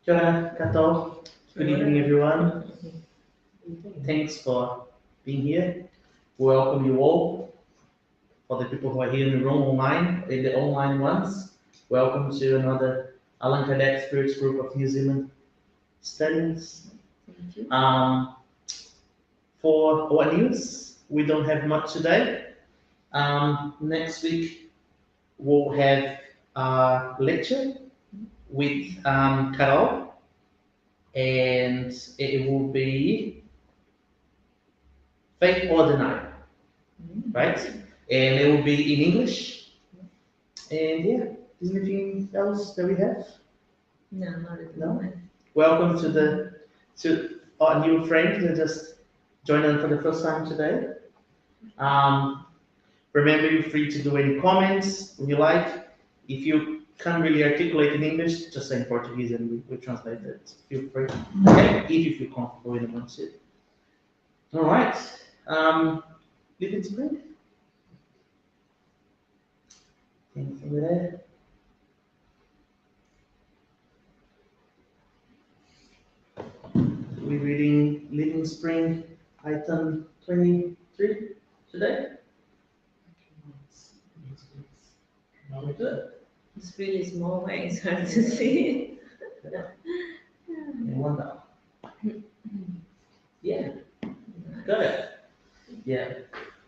Kia ora, Kato. Good evening, everyone. Thanks for being here. Welcome you all. For the people who are here in the room online, and the online ones, welcome to another Allan Kardec Spirits Group of New Zealand studies. Thank you. For our news, we don't have much today. Next week, we'll have a lecture with Carol, and it will be Faith or Denial, right? And it will be in English. And yeah, is there anything else that we have? No, not at the No? moment. Welcome to our new friends that just joined us for the first time today. Remember, you're free to do any comments if you like. If you can't really articulate in English, just say in Portuguese and we translate it. Feel free. Okay? If you feel comfortable in amongst it. All right. Living Spring. Anything there? We're reading Living Spring, item 23 today. Very good. It's really small way, it's hard to see. And one down. Yeah, got it. Yeah.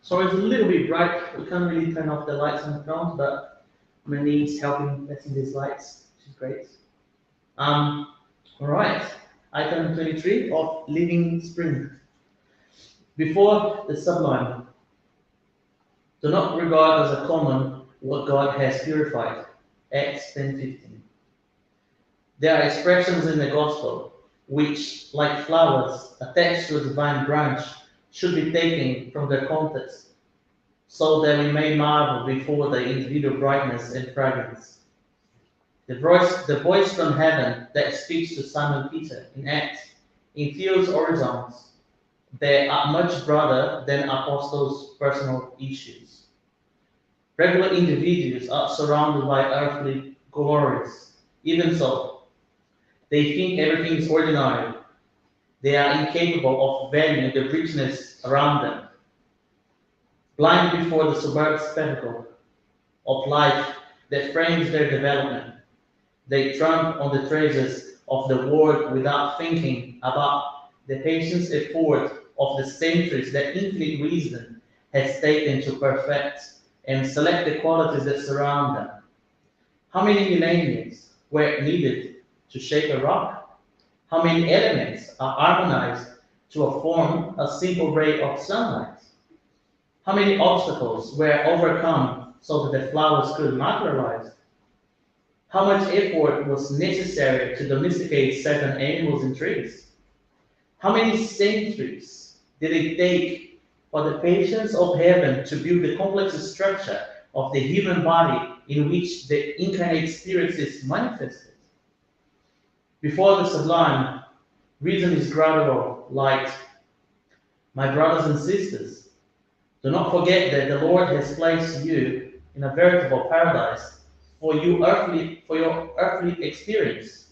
So it's a little bit bright. We can't really turn off the lights on the front, but my niece helping setting these lights, which is great. All right. Item 23 of Living Spring. Before the sublime, do not regard as a common what God has purified. Acts 10:15. There are expressions in the gospel which, like flowers attached to a divine branch, should be taken from their context, so that we may marvel before the individual brightness and fragrance. The voice from heaven that speaks to Simon Peter in Acts infuse horizons that are much broader than apostles' personal issues. Regular individuals are surrounded by earthly glories. Even so, they think everything is ordinary. They are incapable of valuing the richness around them. Blind before the superb spectacle of life that frames their development, they tramp on the treasures of the world without thinking about the patience effort of the centuries that infinite wisdom has taken to perfect and select the qualities that surround them. How many millennia were needed to shape a rock? How many elements are harmonized to form a simple ray of sunlight? How many obstacles were overcome so that the flowers could materialize? How much effort was necessary to domesticate certain animals and trees? How many centuries did it take for the patience of heaven to build the complex structure of the human body in which the incarnate spirit is manifested? Before the sublime, reason is gradual light. My brothers and sisters, do not forget that the Lord has placed you in a veritable paradise for your earthly experience.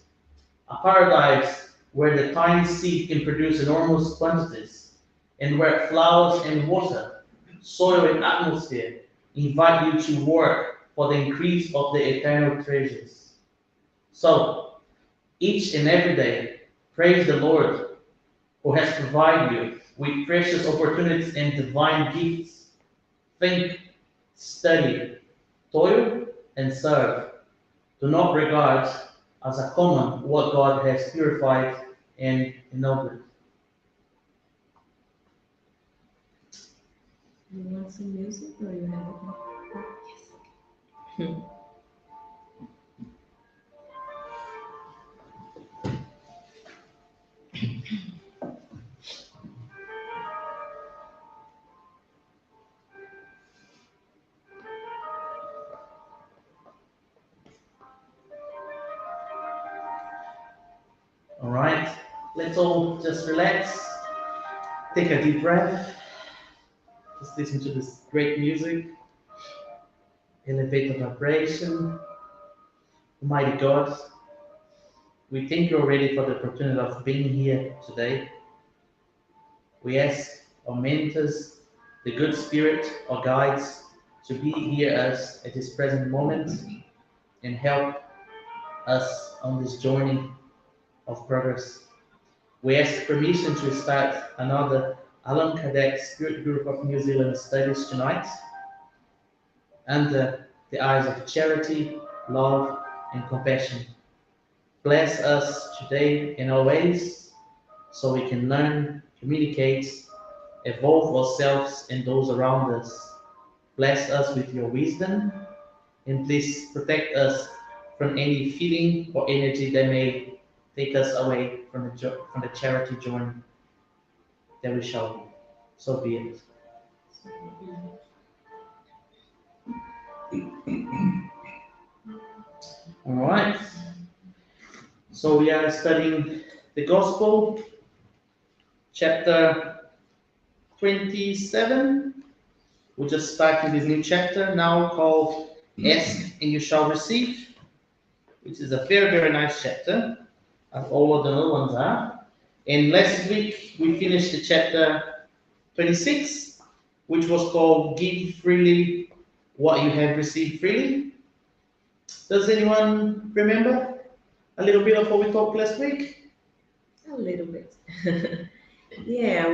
A paradise where the tiny seed can produce enormous quantities, and where flowers and water, soil and atmosphere invite you to work for the increase of the eternal treasures. So, each and every day, praise the Lord who has provided you with precious opportunities and divine gifts. Think, study, toil, and serve. Do not regard as a common what God has purified and ennobled. You want some music or you have it? Yes. All right, let's all just relax, take a deep breath, just listen to this great music, elevate the vibration. Almighty God, we thank you already for the opportunity of being here today. We ask our mentors, the good spirit, our guides, to be here as at this present moment and help us on this journey of progress. We ask permission to start another Allan Kardec Spirit Group of New Zealand studies tonight under the eyes of charity, love, and compassion. Bless us today and always so we can learn, communicate, evolve ourselves and those around us. Bless us with your wisdom and please protect us from any feeling or energy that may take us away from the charity journey that we shall be. So be it. All right. So we are studying the Gospel, chapter 27. We're just starting this new chapter now called Ask and You Shall Receive, which is a very, very nice chapter, as all of the other ones are. And last week we finished the chapter 26, which was called Give Freely What You Have Received Freely. Does anyone remember a little bit of what we talked last week? A little bit. Yeah,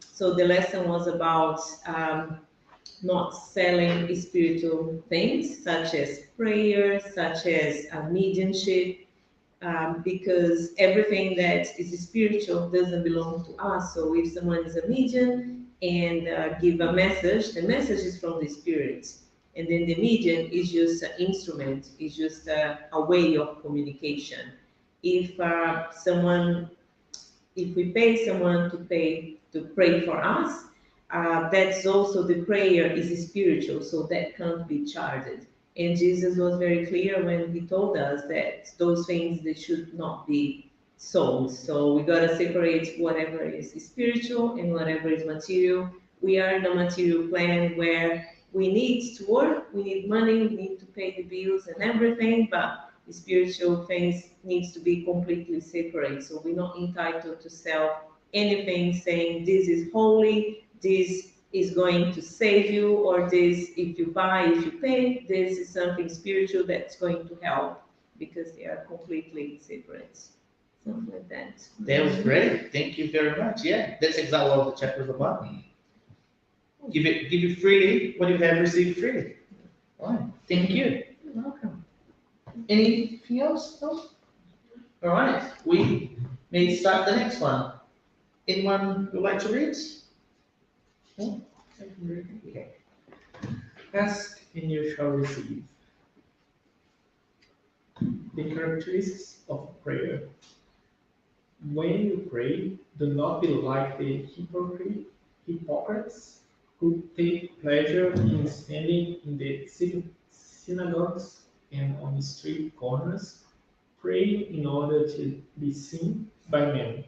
so the lesson was about not selling spiritual things such as prayer, such as mediumship, because everything that is spiritual doesn't belong to us. So if someone is a medium and give a message, the message is from the spirit. And then the medium is just an instrument, is just a way of communication. If if we pay someone to pray for us, that's also the prayer is spiritual, so that can't be charged. And Jesus was very clear when he told us that those things they should not be sold. So we gotta separate whatever is spiritual and whatever is material. We are in a material plan where we need to work, we need money, we need to pay the bills and everything, but the spiritual things needs to be completely separate. So we're not entitled to sell anything saying this is holy, this is going to save you, or this, if you buy, if you pay, this is something spiritual that's going to help, because they are completely separate. Something like that. That was great. Thank you very much. Yeah, that's exactly what the chapter is about. Give it freely what you have received freely. All right. Thank you. You're welcome. Anything else? No? All right. We may start the next one. Anyone would like to read? No? Okay. Ask and you shall receive. The characteristics of prayer. When you pray, do not be like the hypocrites who take pleasure in standing in the synagogues and on the street corners, praying in order to be seen by men.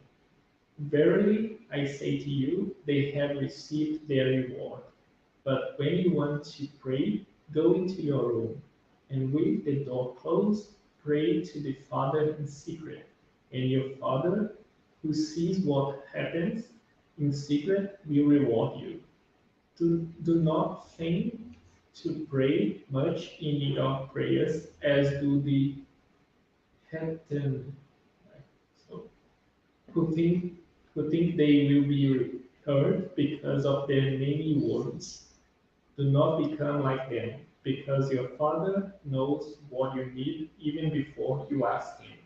Verily, I say to you, they have received their reward. But when you want to pray, go into your room, and with the door closed, pray to the Father in secret, and your Father, who sees what happens in secret, will reward you. Do not feign to pray much in your prayers, as do the heathen, so, who think they will be heard because of their many words. Do not become like them, because your Father knows what you need even before you ask Him.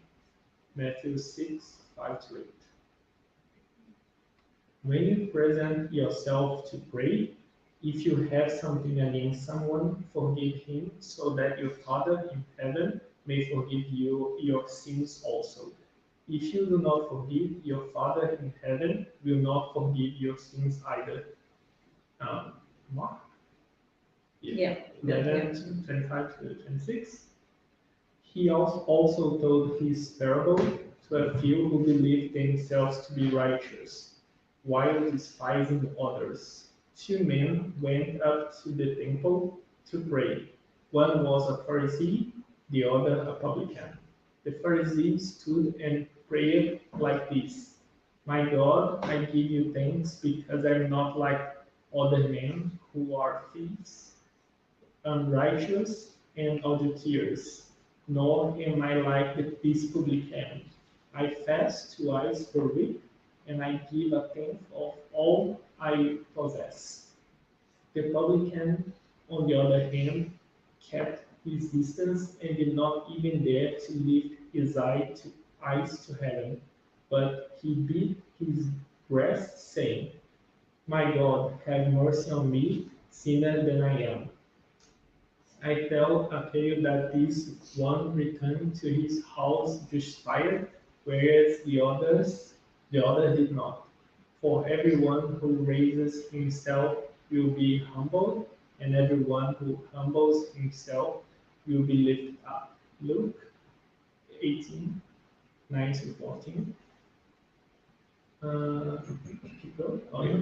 Matthew 6:5-8. When you present yourself to pray, if you have something against someone, forgive him, so that your Father in heaven may forgive you your sins also. If you do not forgive, your Father in heaven will not forgive your sins either. Mark? Yeah. 11:25-26. He also told his parable to a few who believed themselves to be righteous, while despising others. Two men went up to the temple to pray. One was a Pharisee, the other a publican. The The Pharisee stood and prayed like this: My God, I give you thanks because I'm not like other men who are thieves, unrighteous, and adulterers, nor am I like this publican. I fast twice per week, and I give a tenth of all I possess. The publican, on the other hand, kept his distance and did not even dare to lift his eyes to heaven, but he beat his breast, saying, My God, have mercy on me, sinner than I am. I tell you that this one returned to his house justified, whereas the other did not. For everyone who raises himself will be humbled, and everyone who humbles himself will be lifted up. Luke 18:9-14. Keep going. Oh, yeah.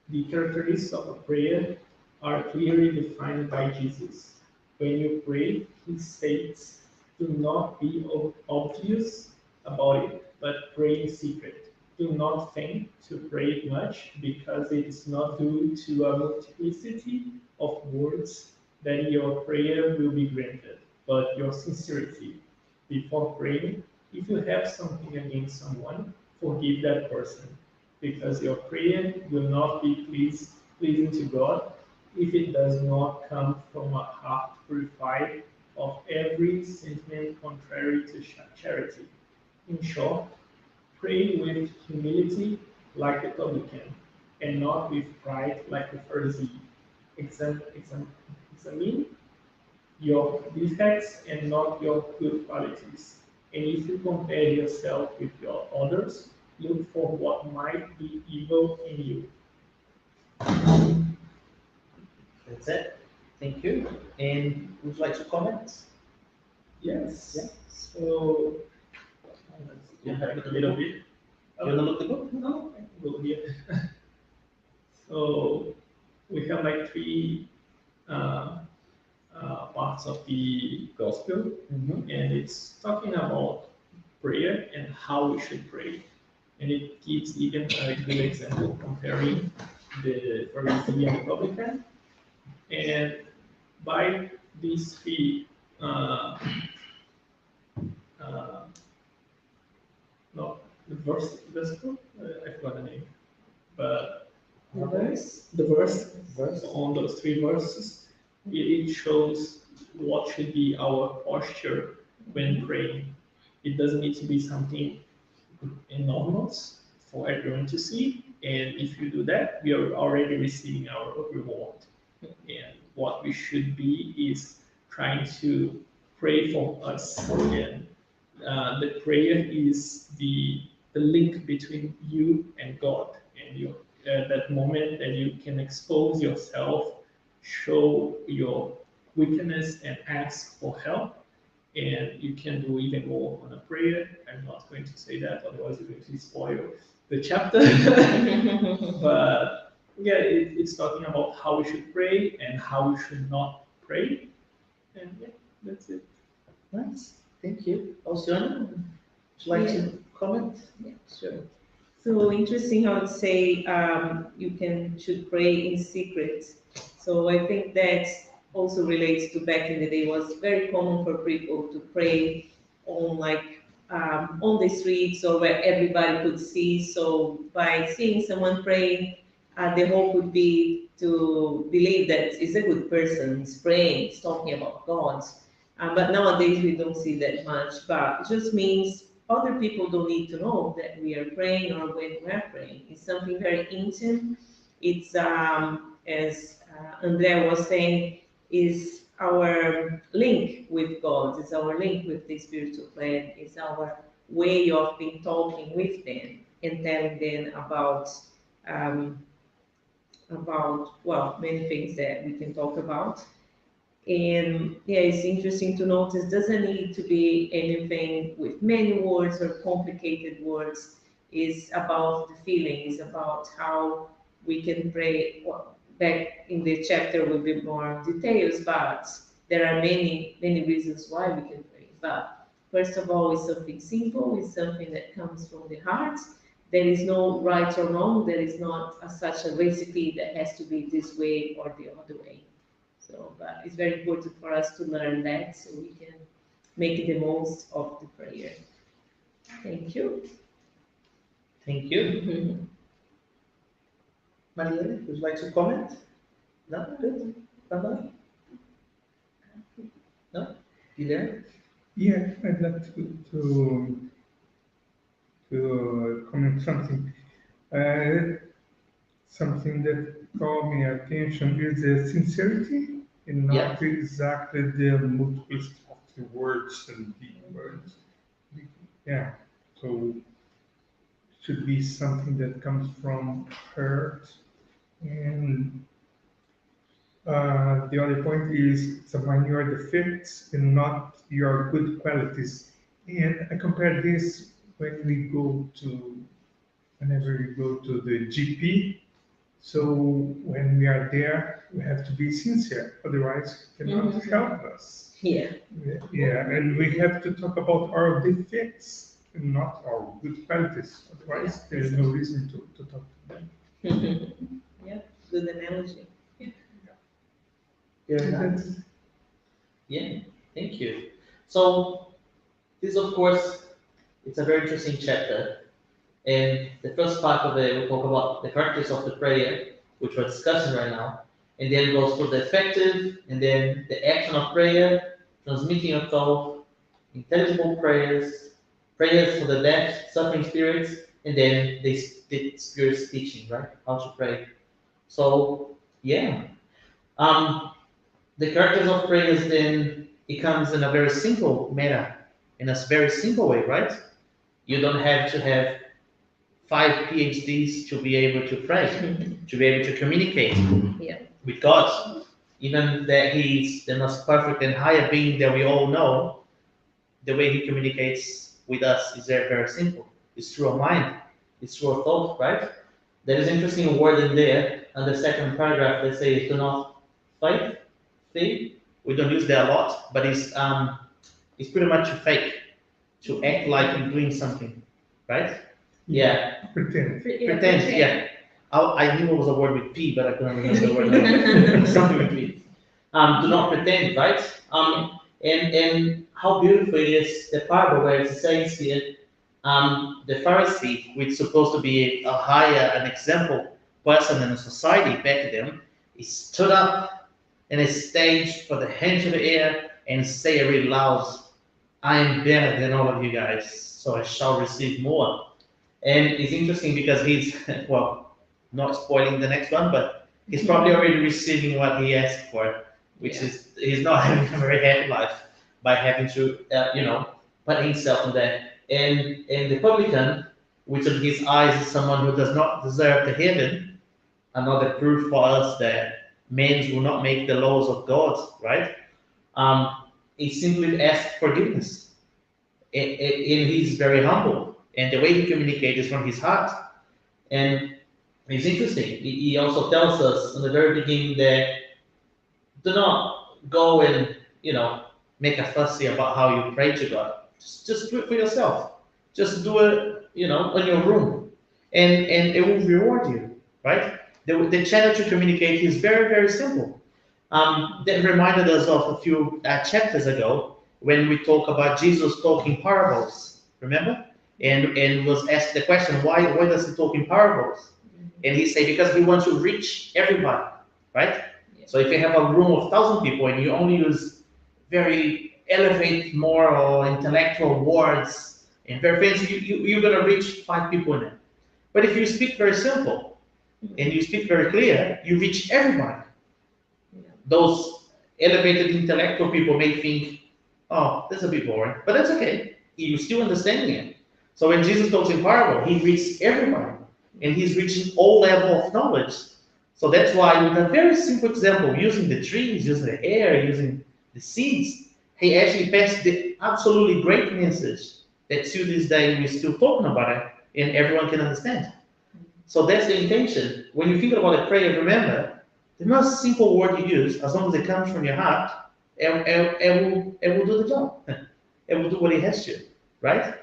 The characteristics of a prayer are clearly defined by Jesus. When you pray, he states, do not be obvious about it, but pray in secret. Do not think to pray much, because it is not due to a multiplicity of words that your prayer will be granted, but your sincerity. Before praying, if you have something against someone, forgive that person, because your prayer will not be pleasing to God if it does not come from a heart purified of every sentiment contrary to charity. In short, pray with humility like the publican, and not with pride like the Pharisee. Examine your defects and not your good qualities. And if you compare yourself with your others, look for what might be evil in you. That's it. Thank you. And would you like to comment? Yes. Yeah. So You have a little bit. You want to look the book? No, I can go here. So we have like three parts of the gospel, and it's talking about prayer and how we should pray. And it gives even a good example comparing the Pharisee and the publican. And by these three, no, the verse, I forgot the name, but The verse? the verse on those three verses, it shows what should be our posture when praying. It doesn't need to be something enormous for everyone to see, and if you do that, we are already receiving our reward. And what we should be is trying to pray for us, and the prayer is the link between you and God, and you that moment that you can expose yourself, show your weakness, and ask for help. And you can do even more on a prayer. I'm not going to say that, otherwise you're going to spoil the chapter. But yeah, it's talking about how we should pray and how we should not pray. And yeah, that's it. Nice. Thank you. Oceana, would you like to comment? Yeah, sure. So interesting how it say you should pray in secret. So I think that also relates to back in the day. It was very common for people to pray on the streets or where everybody could see. So by seeing someone praying, the hope would be to believe that it's a good person, is praying, is talking about God. But nowadays we don't see that much. But it just means other people don't need to know that we are praying or when we're praying. It's something very intimate. It's as Andrea was saying, is our link with God. It's our link with the spiritual plan. It's our way of being talking with them and telling them about many things that we can talk about. And yeah, it's interesting to notice, doesn't need to be anything with many words or complicated words. It's about the feeling, it's about how we can pray. Well, back in the chapter will be more details, but there are many reasons why we can pray. But First of all, it's something simple, it's something that comes from the heart. There is no right or wrong, there is not such a recipe that has to be this way or the other way. So, but it's very important for us to learn that so we can make the most of the prayer. Thank you. Thank you. Marielle, would you like to comment? No? Good. Bye-bye. No? You there? Yeah, I'd like to comment something. Something that caught my attention is the sincerity and not exactly the multiplicity of the words and big words. Yeah, so it should be something that comes from hurt. And the other point is someone your defects and not your good qualities. And I compare this whenever we go to the GP. So when we are there, we have to be sincere, otherwise it cannot help us. Yeah. Yeah, and we have to talk about our defects and not our good qualities. Otherwise, there is no reason to talk to them. Yeah, good analogy. Yeah, thank you. So this, of course, it's a very interesting chapter. And the first part of it, we talk about the characters of the prayer, which we're discussing right now. And then goes through the effective, and then the action of prayer, transmitting of thought, intelligible prayers, prayers for the deaf, suffering spirits, and then the spirits teaching, right? How to pray. So, yeah. The characters of prayers then, it comes in a very simple manner, in a very simple way, right? You don't have to have 5 PhDs to be able to pray, to be able to communicate with God. Even that He's the most perfect and higher being that we all know, the way He communicates with us is very, very simple. It's through a mind, it's through a thought, right? There is interesting word in there, and the second paragraph, they say, do not faith. We don't use that a lot, but it's pretty much a fake, to act like you're doing something, right? Yeah. Pretend. Pretend, yeah. I knew it was a word with P, but I couldn't remember the word now. Something with P. Do not pretend, right? And how beautiful it is, the parable where it says here, the Pharisee, which is supposed to be a higher, an example person in a society back then, he stood up in a stage for the hands of the air and say really loud, I am better than all of you guys, so I shall receive more. And it's interesting because he's, well, not spoiling the next one, but he's probably already receiving what he asked for, which is, he's not having a very happy life by having to, put himself in there. And the publican, which in his eyes is someone who does not deserve the heaven, another proof for us that men will not make the laws of God, right? He simply asks forgiveness. And he's very humble. And the way he communicates is from his heart. And it's interesting. He also tells us in the very beginning that do not go and, make a fussy about how you pray to God. Just do it for yourself. Just do it, in your room. And it will reward you, right? The channel to communicate is very, very simple. That reminded us of a few chapters ago when we talk about Jesus talking parables. Remember? And was asked the question, why does he talk in parables? And he said, because he wants to reach everybody, right? Yeah. So if you have a room of 1,000 people and you only use very elevated, moral, intellectual words and very fancy, you're going to reach 5 people in it. But if you speak very simple and you speak very clear, you reach everybody. Yeah. Those elevated intellectual people may think, oh, that's a bit boring, but that's okay. You're still understanding it. So when Jesus talks in parable, he reaches everybody, and he's reaching all level of knowledge. So that's why with a very simple example, using the trees, using the air, using the seeds, he actually passed the absolutely great message that to this day we're still talking about it, and everyone can understand. So that's the intention. When you think about a prayer, remember, the most simple word you use, as long as it comes from your heart, it will do the job. it will do what it has to, right?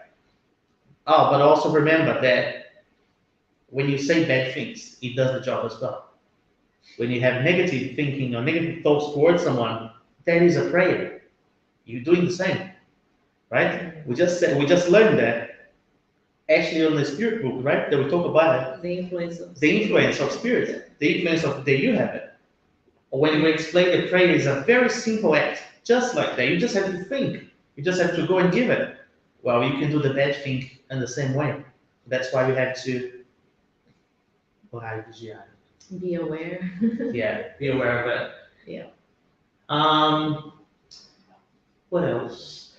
Oh, but also remember that when you say bad things, it does the job as well. When you have negative thinking or negative thoughts towards someone, that is a prayer. You're doing the same, right? We just learned that actually on the spirit book, right? That we talk about it. The influence of Spirit, the influence of the you have it. When we explain the prayer is a very simple act, just like that. You just have to think. You just have to go and give it. Well, you can do the bad thing in the same way. That's why we have to be aware. yeah, be aware of it. Yeah. What else?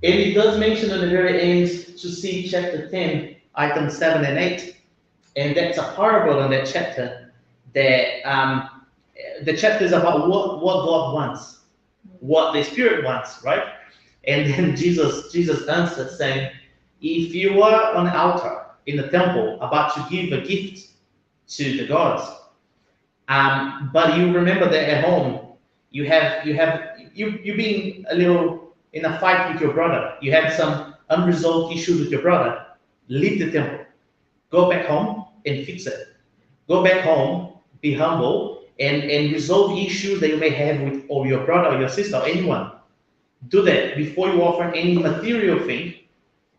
And it does mention at the very end to see chapter 10, items 7 and 8. And that's a parable in that chapter that the chapter is about what God wants, what the Spirit wants, right? And then Jesus answers saying, if you are on the altar in the temple about to give a gift to the gods, but you remember that at home you've been a little in a fight with your brother, you have some unresolved issues with your brother, leave the temple, go back home and fix it. Go back home, be humble, and resolve issues that you may have with or your brother or your sister or anyone. Do that before you offer any material thing,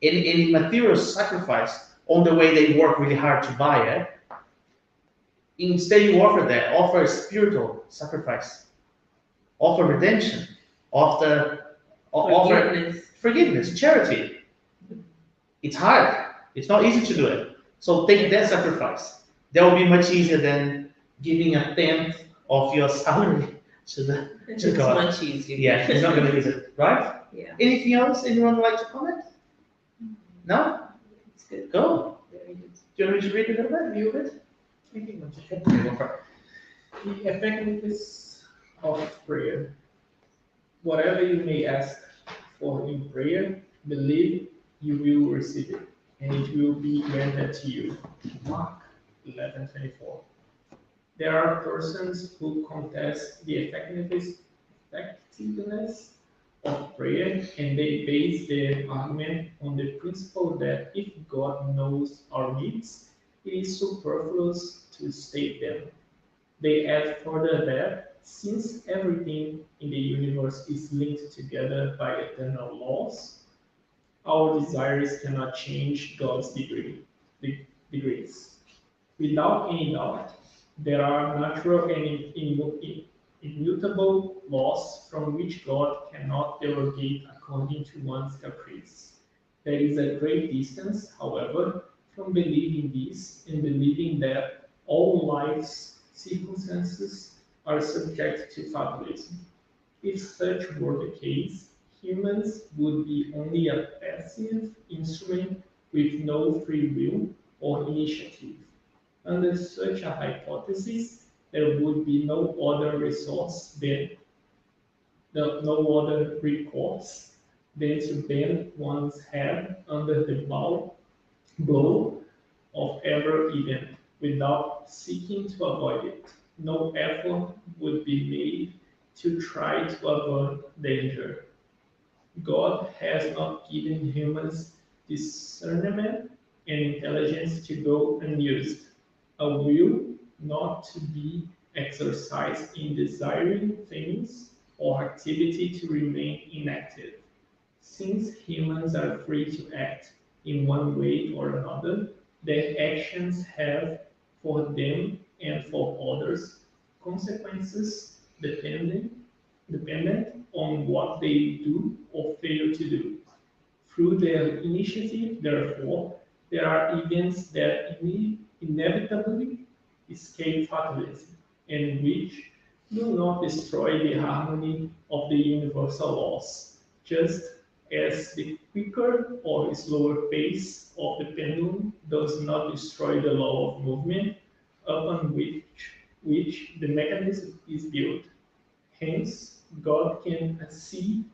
any material sacrifice on the way they work really hard to buy it. Instead, you offer a spiritual sacrifice, offer redemption, offer forgiveness, charity. It's hard. It's not easy to do it. So take that sacrifice. That will be much easier than giving a tenth of your salary to God. It's much easier. Yeah, it's not going to use it, right? Yeah. Anything else anyone would like to comment? No? It's good. Go. Very good. Do you want me to read a little bit? View of it? The effectiveness of prayer. Whatever you may ask for in prayer, believe you will receive it, and it will be granted to you. Mark 11:24. There are persons who contest the effectiveness of prayer, and they base their argument on the principle that if God knows our needs, it is superfluous to state them. They add further that since everything in the universe is linked together by eternal laws, our desires cannot change God's degrees. Without any doubt, there are natural and immutable laws from which God cannot derogate according to one's caprice. There is a great distance, however, from believing this and believing that all life's circumstances are subject to fatalism. If such were the case, humans would be only a passive instrument with no free will or initiative. Under such a hypothesis, there would be no other recourse than to bend one's head under the blow of every event without seeking to avoid it. No effort would be made to try to avoid danger. God has not given humans discernment and intelligence to go unused, a will not to be exercised in desiring things or activity to remain inactive. Since humans are free to act in one way or another, their actions have for them and for others consequences dependent on what they do or fail to do. Through their initiative, therefore, there are events that inevitably escape fatalism and which do not destroy the harmony of the universal laws, just as the quicker or slower pace of the pendulum does not destroy the law of movement upon which the mechanism is built. Hence, God can accede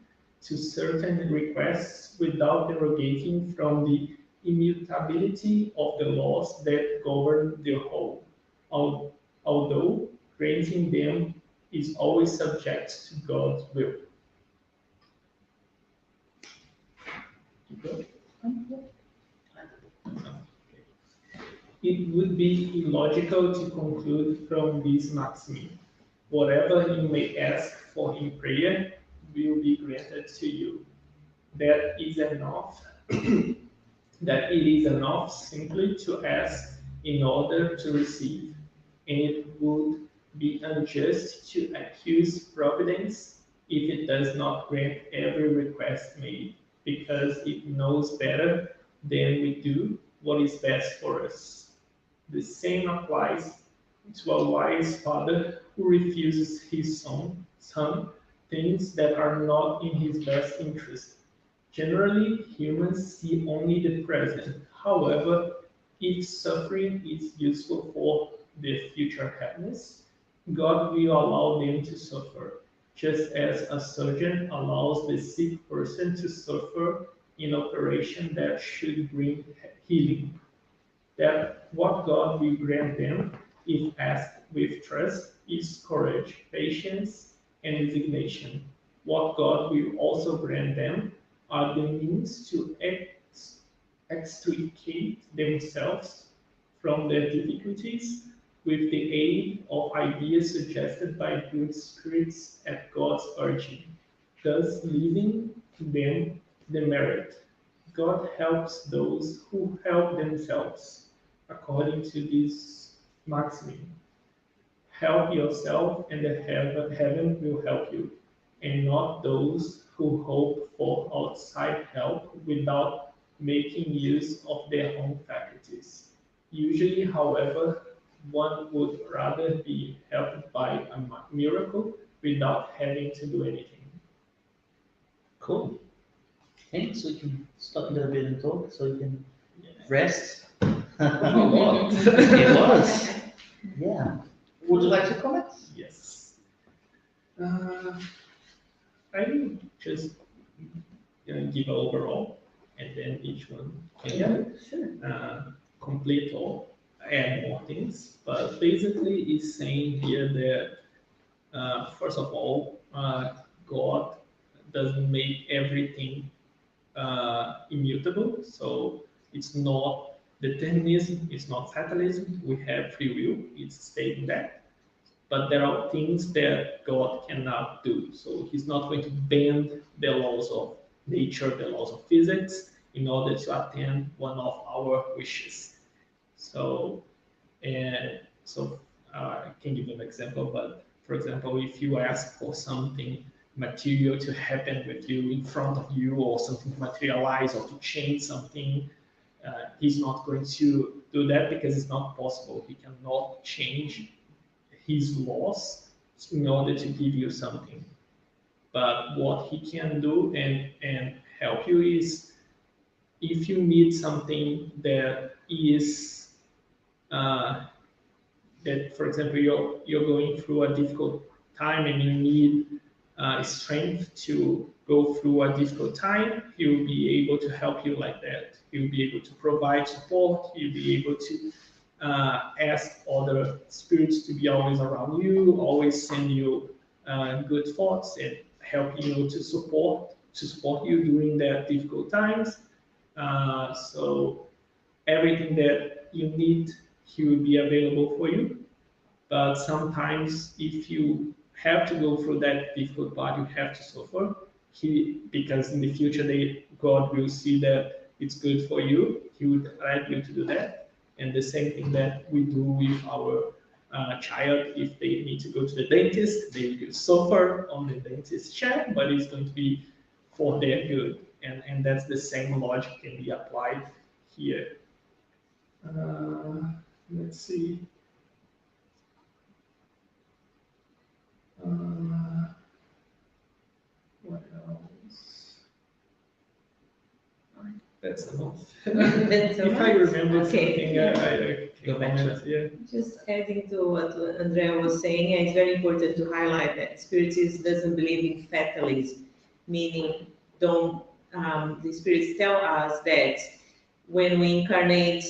to certain requests without derogating from the immutability of the laws that govern the whole, although granting them is always subject to God's will. It would be illogical to conclude from this maxim: whatever you may ask for in prayer will be granted to you. That is enough. That it is enough simply to ask in order to receive, and it would be unjust to accuse Providence if it does not grant every request made, because it knows better than we do what is best for us. The same applies to a wise father who refuses his son things that are not in his best interest. Generally, humans see only the present. However, if suffering is useful for their future happiness, God will allow them to suffer, just as a surgeon allows the sick person to suffer in operation that should bring healing. That what God will grant them, if asked with trust, is courage, patience, and resignation. What God will also grant them are the means to extricate themselves from their difficulties with the aid of ideas suggested by good spirits at God's urging, thus leaving to them the merit. God helps those who help themselves, according to this maxim. Help yourself, and the heaven will help you, and not those who hope for outside help without making use of their own faculties. Usually, however, one would rather be helped by a miracle without having to do anything. Cool. Okay, so you can stop a little bit and talk, so you can Yeah. rest. A lot. It was. Yeah. Would you like to comment? Yes. I will just give overall, and then each one can Sure. complete or add more things. But basically, it's saying here that first of all, God doesn't make everything immutable. So it's not determinism, it's not fatalism. We have free will. It's stating that. But there are things that God cannot do. So he's not going to bend the laws of nature, the laws of physics, in order to attain one of our wishes. So, I can give you an example, but for example, if you ask for something material to happen with you in front of you, or something to materialize, or to change something, he's not going to do that because it's not possible. He cannot change his laws in order to give you something. But what he can do and help you is, if you need something that is that, for example, you're going through a difficult time and you need strength to go through a difficult time, he will be able to help you like that. He will be able to provide support. He'll be able to ask other spirits to be always around you, always send you good thoughts and help you to support you during that difficult times. So everything that you need, he will be available for you. But sometimes, if you have to go through that difficult part, you have to suffer. Because in the future, God will see that it's good for you. He would like you to do that. And the same thing that we do with our child, if they need to go to the dentist, they will suffer on the dentist chair, but it's going to be for their good. And that's the same logic can be applied here. Let's see. What else? That's enough. That's If I remember something, yeah. I Go back to it. Yeah. Just adding to what Andrea was saying, it's very important to highlight that Spiritism doesn't believe in fatalism, meaning the spirits tell us that when we incarnate,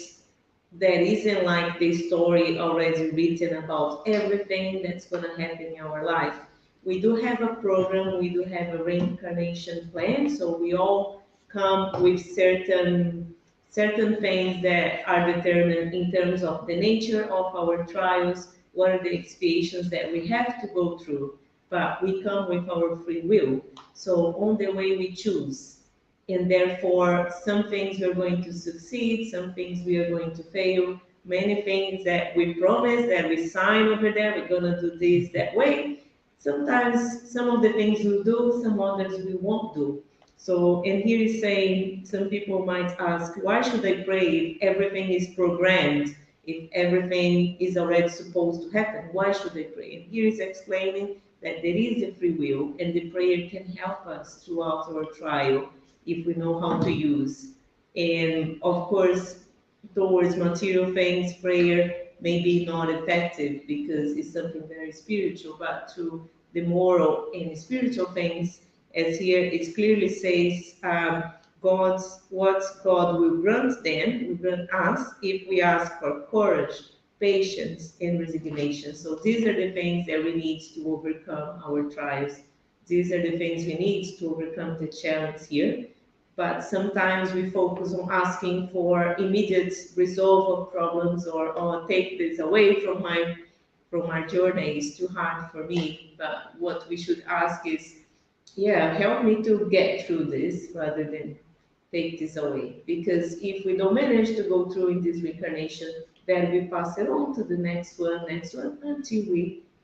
there isn't like the story already written about everything that's going to happen in our life. We do have a program, we do have a reincarnation plan, so we all come with certain things that are determined in terms of the nature of our trials, what are the expiations that we have to go through. But we come with our free will. So on the way we choose. And therefore, some things we're going to succeed, some things we are going to fail. Many things that we promise, that we sign over there, we're gonna do this that way. Sometimes some of the things we'll do, some others we won't do. So, and here is saying, some people might ask, why should I pray if everything is programmed, if everything is already supposed to happen? Why should I pray? And here is explaining that there is a free will, and the prayer can help us throughout our trial if we know how to use. And of course, towards material things, prayer may be not effective because it's something very spiritual, but to the moral and spiritual things, as here it clearly says, what God will grant them, will grant us if we ask for courage, patience, and resignation. So these are the things that we need to overcome our trials. These are the things we need to overcome the challenge here. But sometimes we focus on asking for immediate resolve of problems, or oh, take this away from my journey. It's too hard for me. But what we should ask is, yeah, help me to get through this rather than take this away. Because if we don't manage to go through in this reincarnation, then we pass it on to the next one, until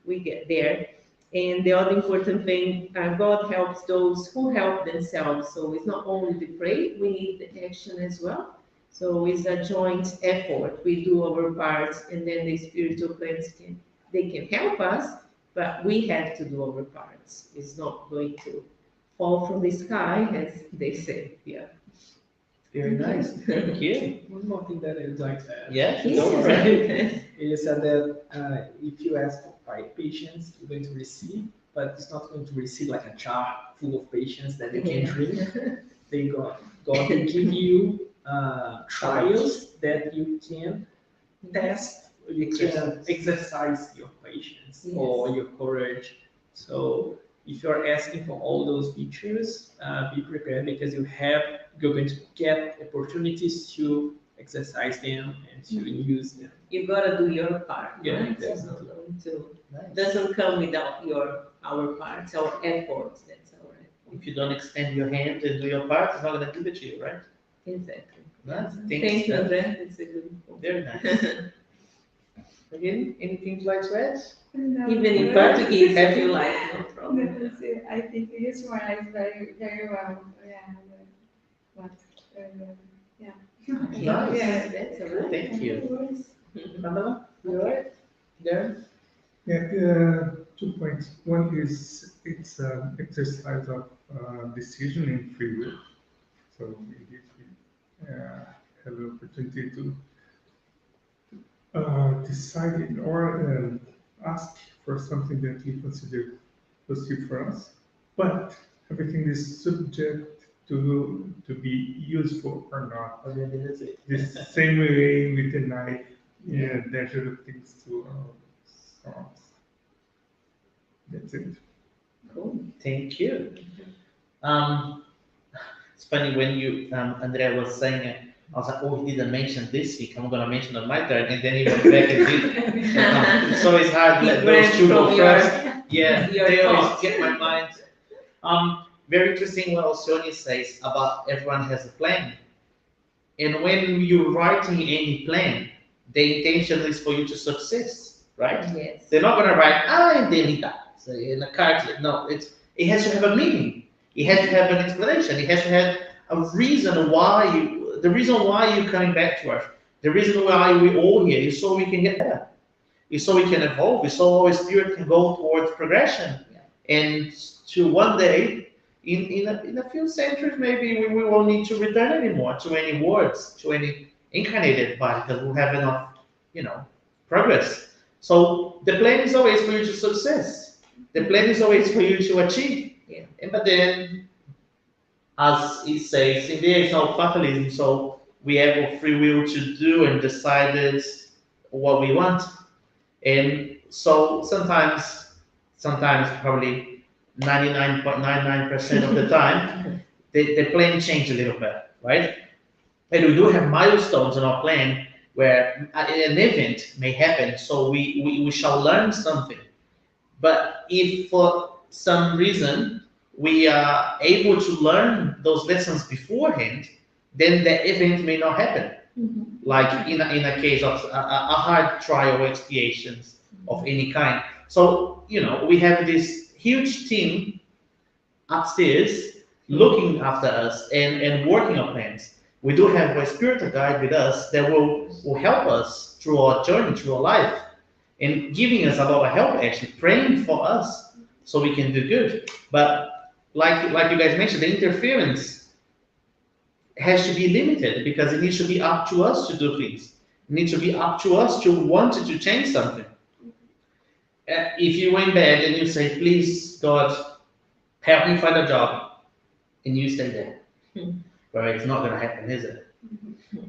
we get there. And the other important thing, God helps those who help themselves. So it's not only the pray, we need the action as well. So it's a joint effort. We do our parts, and then the spiritual plans can help us, but we have to do our parts. It's not going to fall from the sky, as they say. Yeah. Very nice. Thank you. One more thing that I'd like to add. Yes, Yes. go for it. You said that if you ask for 5 patients, you're going to receive, but it's not going to receive like a jar full of patients that you can drink. God will give you trials that you can test, you can exercise your patience or your courage. So if you're asking for all those features, be prepared, because you're going to get opportunities to exercise them and to use them. You gotta do your part. Yeah, right? definitely. Doesn't come without our parts, our efforts. That's our effort. If you don't extend your hand and do your part, it's not going to give it to you, right? Exactly. Nice. Thank you, Andrea. It's a good point. Very nice. Again, anything you'd like to add? No, Even in no, Portuguese, if you like, no problem. no, I think you summarized very, very well. Yeah. But, yeah. Okay. Nice. Yeah, that's all right. Thank you. Pamela, you all right? Darren? Yeah, 2 points. One is it's an exercise of decision in free will. So if we have the opportunity to decide or ask for something that we consider positive for us, but everything is subject to be useful or not. That's it. The same way we deny dangerous things to ourselves. That's it. Cool. Thank you. It's funny when you, Andrea was saying it, I was like, oh, he didn't mention this week, I'm going to mention on my turn, and then he went back and did. It's always hard to let those two go first. Yeah, your they always thoughts. get my mind. Very interesting what Alcione says about everyone has a plan. And when you're writing any plan, the intention is for you to success, right? Yes. They're not going to write, Delita, so in a card. No, it has to have a meaning. It has to have an explanation. It has to have a reason why the reason why you're coming back to us. The reason why we're all here is so we can get better. It's so we can evolve. It's so our spirit can go towards progression. Yeah. And to one day, in a few centuries, maybe we won't need to return anymore to any words, to any incarnated body, because we'll have enough, progress. So the plan is always for you to success. The plan is always for you to achieve. Yeah. But then, as it says, there is no fatalism, so we have a free will to do and decide what we want. And so sometimes probably 99.99% of the time, the plan changed a little bit, right? And we do have milestones in our plan where an event may happen, so we shall learn something. But if for some reason we are able to learn those lessons beforehand, then the event may not happen. Like in a case of a hard trial or expiations of any kind. So, we have this huge team upstairs looking after us and working on plans. We do have a spiritual guide with us that will help us through our journey, through our life, and giving us a lot of help, actually praying for us so we can do good. But like you guys mentioned, the interference has to be limited because it needs to be up to us to do things. It needs to be up to us to want to change something. If you went bed and you say, please, God, help me find a job, and you stay there, well, it's not going to happen, is it?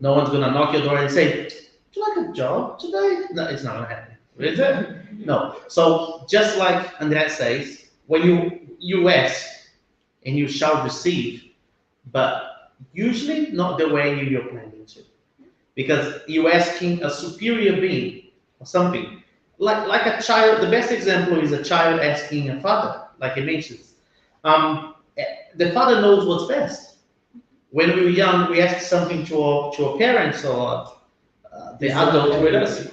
No one's going to knock your door and say, do you like a job today? No, it's not going to happen, is it? No. So just like Andrea says, when you ask and you shall receive, but usually not the way you're planning to, because you're asking a superior being or something. Like a child, the best example is a child asking a father, like it mentions. The father knows what's best. When we were young, we asked something to our parents or the adult with us,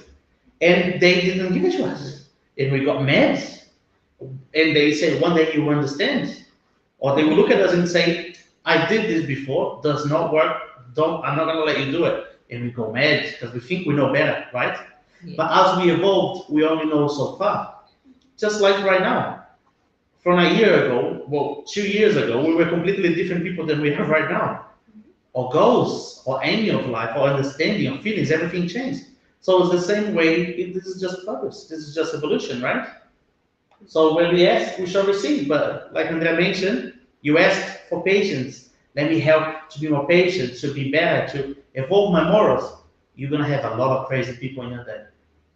and they didn't give it to us, and we got mad. And they said, one day you will understand. Or they will look at us and say, I did this before, does not work, I'm not going to let you do it. And we go mad because we think we know better, right? Yeah. But as we evolved, we only know so far. Just like right now. From a year ago, well, 2 years ago, we were completely different people than we are right now. Our goals, our aim of life, our understanding, our feelings, everything changed. So it's the same way, this is just progress, this is just evolution, right? So when we ask, we shall receive. But like Andrea mentioned, you ask for patience. Let me help to be more patient, to be better, to evolve my morals. You're going to have a lot of crazy people in your day.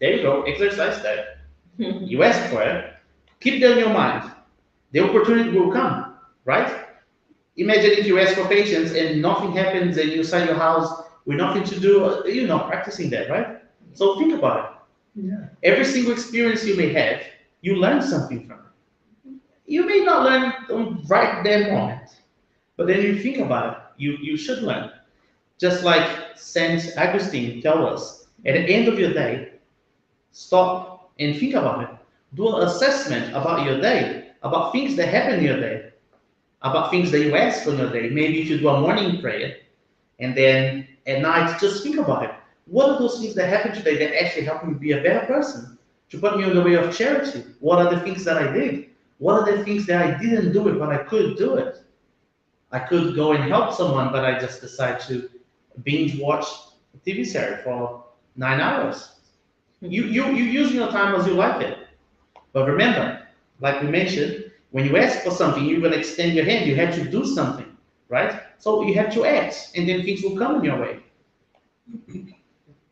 There you go, exercise that. You ask for it, keep that in your mind. The opportunity will come, right? Imagine if you ask for patience and nothing happens and you sell your house with nothing to do, you're not practicing that, right? So think about it. Yeah. Every single experience you may have, you learn something from it. You may not learn right that moment, but then you think about it, you should learn. Just like Saint Augustine tells us, at the end of your day, stop and think about it. Do an assessment about your day, about things that happen in your day, about things that you ask on your day. Maybe if you do a morning prayer, and then at night, just think about it. What are those things that happened today that actually helped me be a better person? To put me on the way of charity? What are the things that I did? What are the things that I didn't do it, but I could do it? I could go and help someone, but I just decided to binge watch a TV series for 9 hours. You use your time as you like it. But remember, like we mentioned, when you ask for something, you're going to extend your hand. You have to do something, right? So you have to act, and then things will come in your way.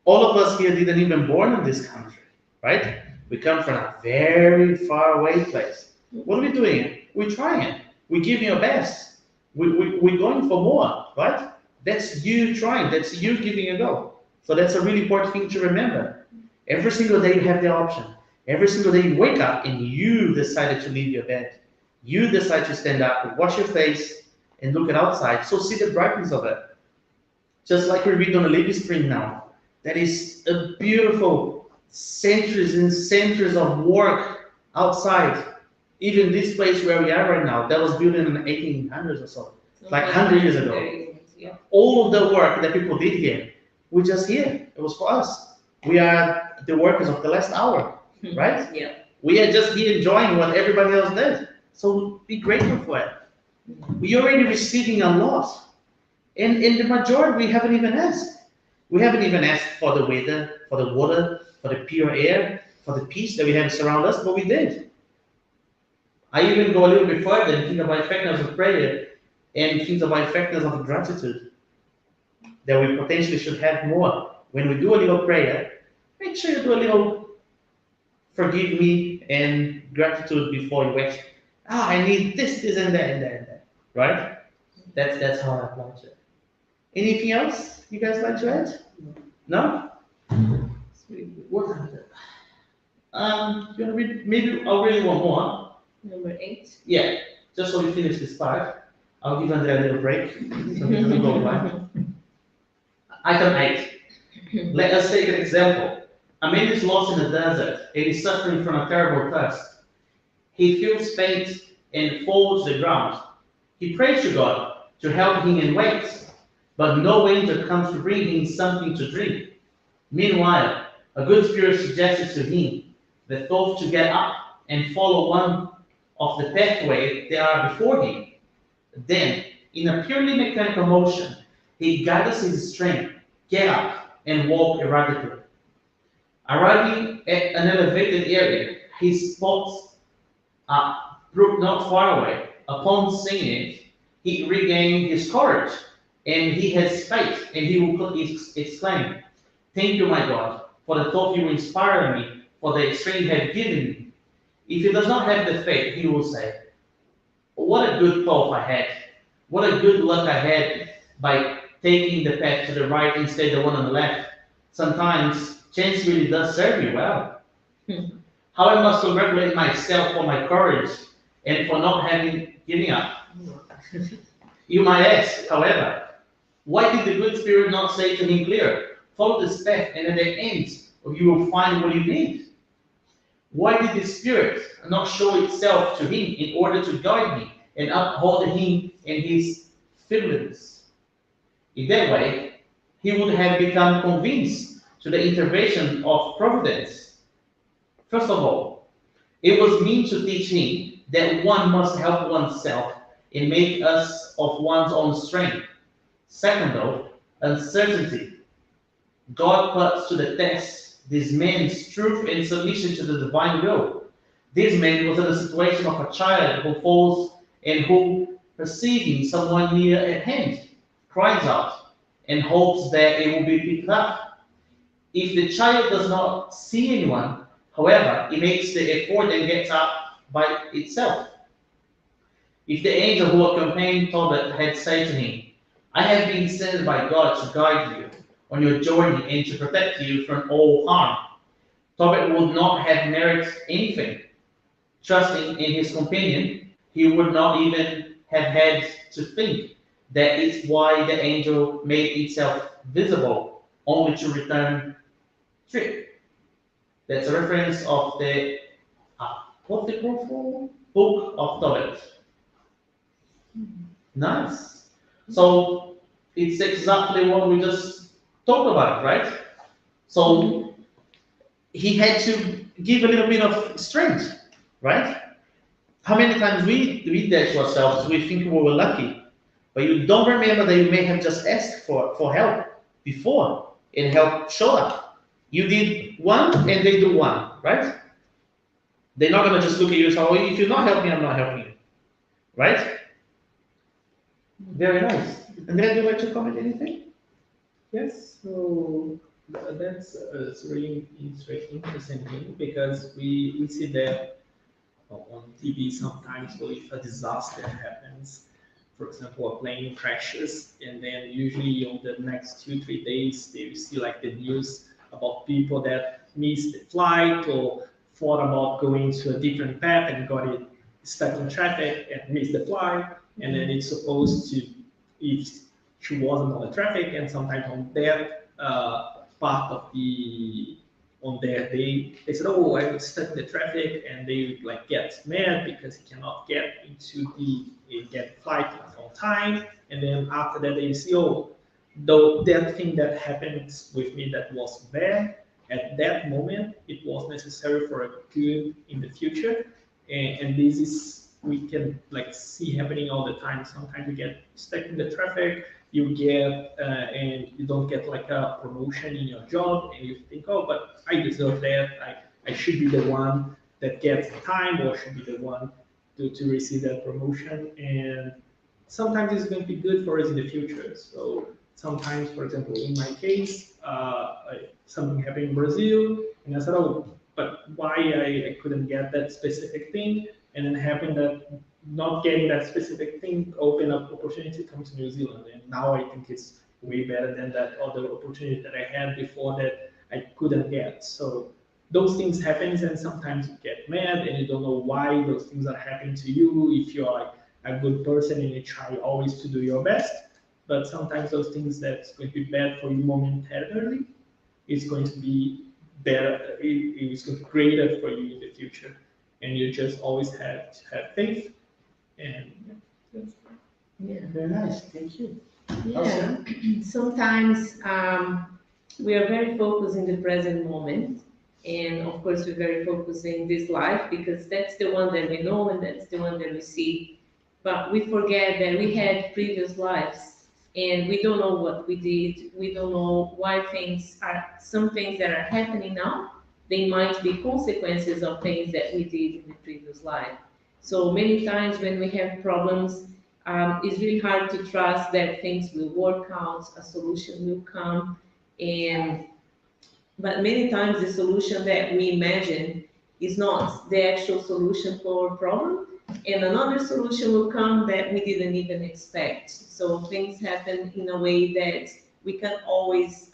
All of us here didn't even born in this country, right? We come from a very far away place. What are we doing? We're trying. We're giving our best. We're going for more, right? That's you trying. That's you giving a go. So that's a really important thing to remember. Every single day you have the option. Every single day you wake up and you decided to leave your bed. You decide to stand up, wash your face, and look at outside. So see the brightness of it. Just like we read on the Living Spring now. That is a beautiful centuries and centuries of work outside. Even this place where we are right now, that was built in the 1800s or so, like 100 years ago. Yeah. All of the work that people did here, we're just here. It was for us. We are the workers of the last hour, right? Yeah. We are just here enjoying what everybody else did. So be grateful for it. We're already receiving a lot. And in the majority, we haven't even asked. We haven't even asked for the weather, for the water, for the pure air, for the peace that we have surround us, but we did. I even go a little bit further and think about effectiveness of prayer and think about effectiveness of gratitude. That we potentially should have more. When we do a little prayer, make sure you do a little forgive me and gratitude before you ask. I need this, and that, and that, and that. Right? That's how I apply it. Anything else you guys like to add? No? It's really good. What time is it? You wanna read, maybe I'll read one more. Number 8. Yeah, just so we finish this part. I'll give Andrea a little break, so we don't go by. Item 8. Let us take an example. A man is lost in the desert and is suffering from a terrible thirst. He feels faint and falls to the ground. He prays to God to help him and waits, but no angel comes to bring him something to drink. Meanwhile, a good spirit suggested to him the thought to get up and follow one of the pathways that are before him. Then, in a purely mechanical motion, he gathers his strength, get up, and walk erratically. Arriving at an elevated area, he spots a brook not far away. Upon seeing it, he regains his courage, and he has faith, and he will exclaim, "Thank you, my God, for the thought you inspired me, for the strength you have given me." If he does not have the faith, he will say, "What a good thought I had. What a good luck I had by taking the path to the right instead of the one on the left. Sometimes chance really does serve you well." How I must congratulate myself for my courage and for not having given up. You might ask, however, why did the good spirit not say to him clear, "Follow this path, and at the end you will find what you need"? Why did the spirit not show itself to him in order to guide him and uphold him in his feebleness? In that way, he would have become convinced to the intervention of providence. First of all, it was meant to teach him that one must help oneself and make us of one's own strength. Second, though, uncertainty. God puts to the test this man's truth and submission to the divine will. This man was in a situation of a child who falls and who, perceiving someone near at hand, cries out and hopes that it will be picked up. If the child does not see anyone, however, it makes the effort and gets up by itself. If the angel who accompanied Tobit had said to him, "I have been sent by God to guide you on your journey and to protect you from all harm," Tobit would not have merited anything. Trusting in his companion, he would not even have had to think that it's why the angel made itself visible, only to return trick. That's a reference of the apocryphal book of Tobit. Nice. So it's exactly what we just talked about, right? So he had to give a little bit of strength, right? How many times we read that to ourselves, we think we were lucky, but you don't remember that you may have just asked for help before and help showed up. You did one and they do one, right? They're not going to just look at you and say, "Oh, if you're not helping, I'm not helping you," right? Very nice. And then, would you like to comment anything? Yes, so that's a really interesting thing because we see that on TV sometimes. So if a disaster happens, for example, a plane crashes, and then usually on the next 2-3 days, they see like the news about people that missed the flight or thought about going to a different path and got it stuck in traffic and missed the flight. And then it's supposed to, if she wasn't on the traffic, and sometimes on that part of on their day, they said, "Oh, I was stuck in the traffic," and they like get mad because he cannot get into get flight on time. And then after that, they see, "Oh, though that thing that happened with me that was bad at that moment, it was necessary for a good in the future," and this is we can like see happening all the time. Sometimes you get stuck in the traffic, you get and you don't get like a promotion in your job, and you think, "Oh, but I deserve that. I should be the one that gets the time, or should be the one to receive that promotion." And sometimes it's going to be good for us in the future. So sometimes, for example, in my case, something happened in Brazil, and I said, "Oh, but why I couldn't get that specific thing?" And then happened that not getting that specific thing opened up opportunity to come to New Zealand. And now I think it's way better than that other opportunity that I had before that I couldn't get. So those things happen, and sometimes you get mad and you don't know why those things are happening to you. If you're like a good person and you try always to do your best, but sometimes those things that's going to be bad for you momentarily is going to be better. It's going to be greater for you in the future, and you just always have to have faith. And Yeah. Very nice, thank you. Yeah. Sometimes we are very focused in the present moment, and of course we're very focused in this life because that's the one that we know and that's the one that we see. But we forget that we had previous lives, and we don't know what we did. We don't know why some things that are happening now. They might be consequences of things that we did in the previous life. So many times when we have problems, it's really hard to trust that things will work out, a solution will come, but many times the solution that we imagine is not the actual solution for a problem, and another solution will come that we didn't even expect. So things happen in a way that we can't always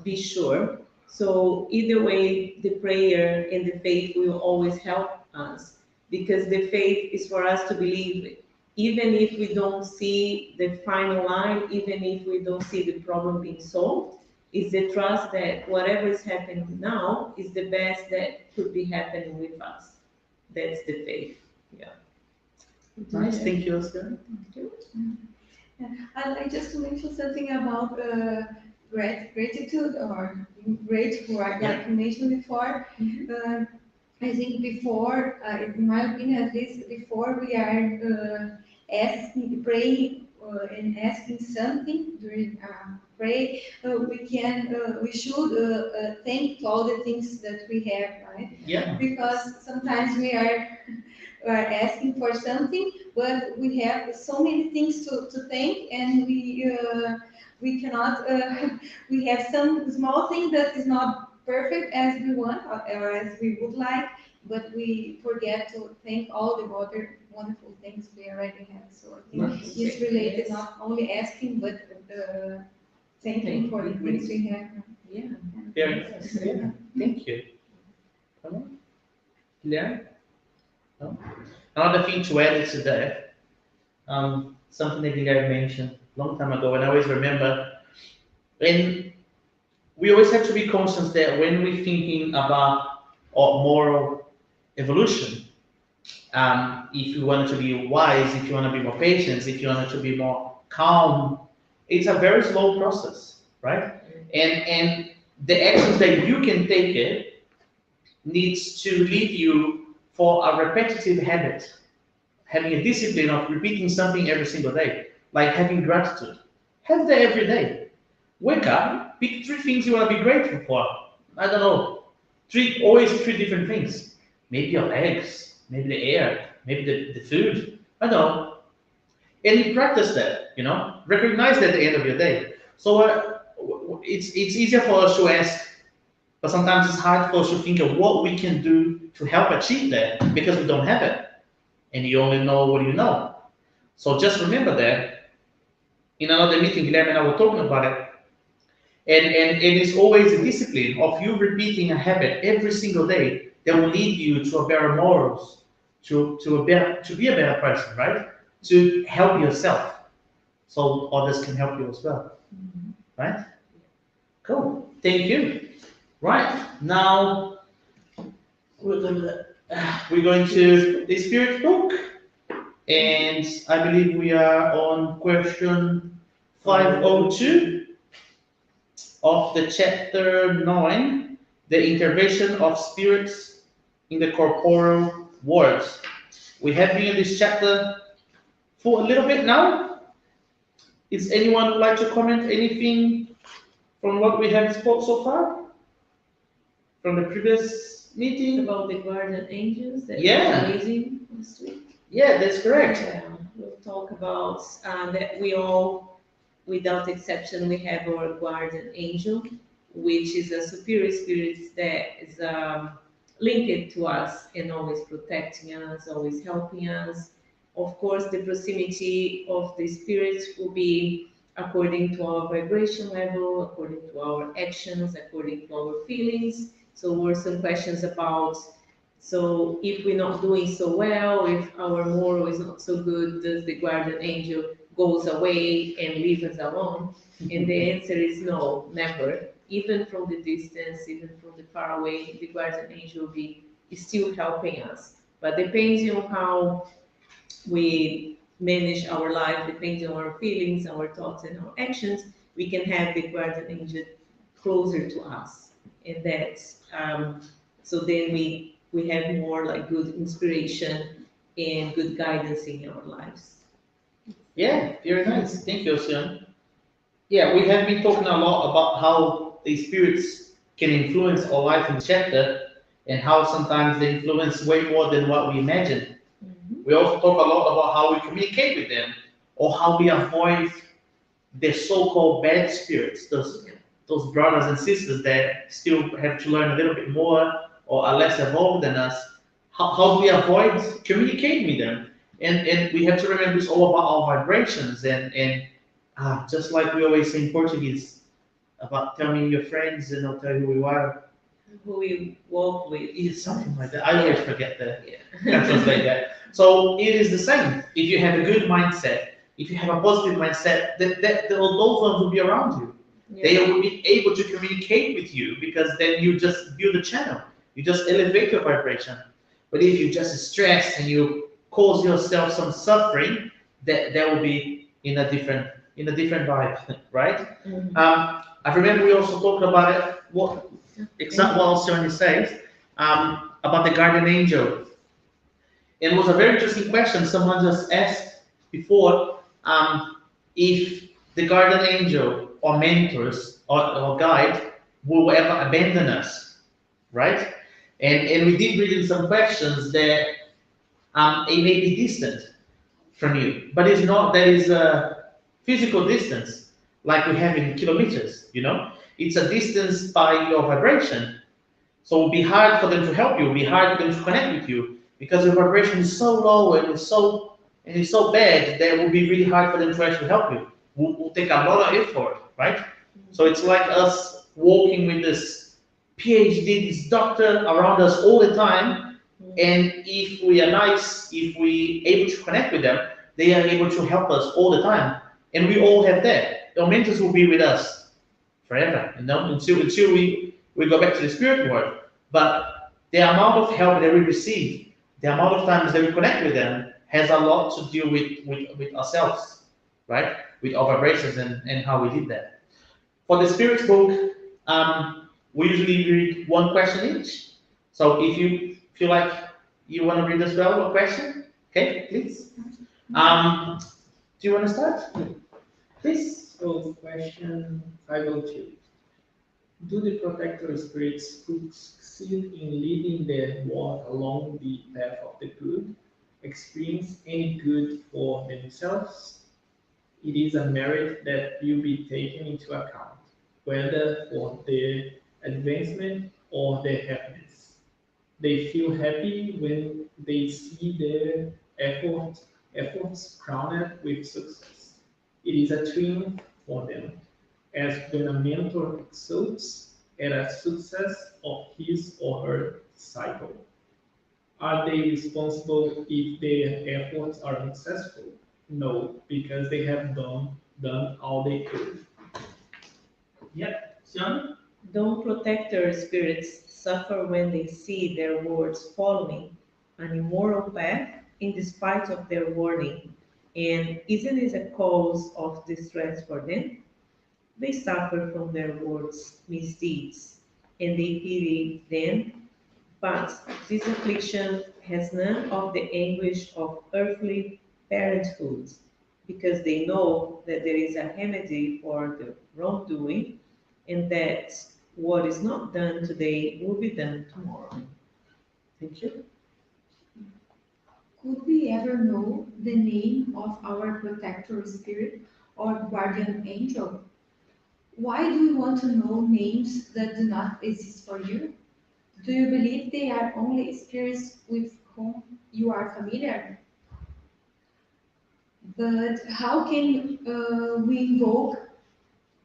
be sure. So either way, the prayer and the faith will always help us, because the faith is for us to believe, even if we don't see the final line, even if we don't see the problem being solved, is the trust that whatever is happening now is the best that could be happening with us. That's the faith. Yeah. Nice, thank you, Oscar. I'd like just to mention something about gratitude or being grateful, like you mentioned before. I think before, in my opinion at least, before we are praying and asking something during pray, we should thank all the things that we have, right? Yeah. Because sometimes we are asking for something, but we have so many things to thank, and we cannot. We have some small thing that is not perfect as we want or as we would like, but we forget to thank all the other wonderful things we already have. So I think it's related not only asking, but thanking for the things we have. Yeah. Very nice. Yeah. Thank you. Come on. Yeah. No? Another thing to add is that something that Guilherme mentioned a long time ago, and I always remember, when we always have to be conscious that when we're thinking about our moral evolution, if you want to be wise, if you want to be more patient, if you want to be more calm, it's a very slow process, right? And the actions that you can take needs to lead you for a repetitive habit, having a discipline of repeating something every single day, like having gratitude. Have that every day. Wake up, pick 3 things you want to be grateful for. I don't know, always 3 different things. Maybe your legs, maybe the air, maybe the food. I don't know. And you practice that, recognize that at the end of your day. So it's easier for us to ask, but sometimes it's hard for us to think of what we can do to help achieve that, because we don't have it. And you only know what you know. So just remember that. In another meeting, Guilherme and I were talking about it. And it is always a discipline of you repeating a habit every single day that will lead you to a better morals, to be a better person, right? To help yourself, so others can help you as well, right? Cool. Thank you. Right now, we're going to the Spirit book, and I believe we are on question 502 of the chapter 9, the intervention of spirits in the corporeal worlds. We have been in this chapter for a little bit now. Is anyone would like to comment anything from what we have spoke so far? From the previous meeting? About the guardian angels that Yeah. we're raising this week. Yeah, that's correct. Yeah, we'll talk about that we all, without exception, we have our guardian angel, which is a superior spirit that is linked to us and always protecting us, always helping us. Of course, the proximity of the spirits will be according to our vibration level, according to our actions, according to our feelings. So were some questions about, so if we're not doing so well, if our moral is not so good, does the guardian angel goes away and leave us alone? And the answer is no, never. Even from the distance, even from the far away, the guardian angel will be still helping us. But depending on how we manage our life, depending on our feelings, our thoughts, and our actions, we can have the guardian angel closer to us. And that's so then we have more like good inspiration and good guidance in our lives. Yeah, very nice. Thank you, Ocean. Yeah, we have been talking a lot about how the spirits can influence our life in chapter and how sometimes they influence way more than what we imagine. We also talk a lot about how we communicate with them or how we avoid the so-called bad spirits, those brothers and sisters that still have to learn a little bit more or are less evolved than us. How do we avoid communicating with them? And we have to remember it's all about our vibrations and just like we always say in Portuguese about tell me your friends and I'll tell you who you are. Who we walk with. It's something like that. I always forget that. Yeah. Can't translate that. So it is the same. If you have a good mindset, if you have a positive mindset, those ones will be around you. Yeah. They will be able to communicate with you because then you just build a channel. You just elevate your vibration. But if you just stress and you cause yourself some suffering, that will be in a different vibe, right? Mhm. I remember we also talked about it. What exactly what Alcione says about the guardian angel. It was a very interesting question. Someone just asked before if the guardian angel or mentors or guide will ever abandon us, right? And we did read in some questions that it may be distant from you, but it's not that is a physical distance like we have in kilometers, you know? It's a distance by your vibration. So it will be hard for them to help you, it will be hard for them to connect with you because your vibration is so low and it's so bad that it will be really hard for them to actually help you. Will take a lot of effort, right? So it's like us walking with this PhD, this doctor around us all the time, and if we are nice, if we able to connect with them, they are able to help us all the time. And we all have that. Our mentors will be with us forever, you know, until we go back to the spirit world. But the amount of help that we receive, the amount of times that we connect with them has a lot to do with ourselves, right? With our vibrations and how we did that. For the spirit book, we usually read one question each. So if you feel like you want to read as well a question, okay, please. Do you want to start? Please. So question 502. Do the protector spirits succeed in leading the walk along the path of the good, experience any good for themselves? It is a merit that will be taken into account, whether for their advancement or their happiness. They feel happy when they see their efforts crowned with success. It is a triumph for them, as when a mentor exults at a success of his or her disciple. Are they responsible if their efforts are unsuccessful? No, because they have done all they could. Yep. Sian? Don't protector spirits suffer when they see their wards following an immoral path in despite of their warning? And isn't it a cause of distress for them? They suffer from their wards' misdeeds, and they pity them, but this affliction has none of the anguish of earthly parenthood, because they know that there is a remedy for the wrongdoing, and that what is not done today will be done tomorrow. Thank you. Could we ever know the name of our protector spirit or guardian angel? Why do you want to know names that do not exist for you? Do you believe they are only spirits with whom you are familiar? But how can we invoke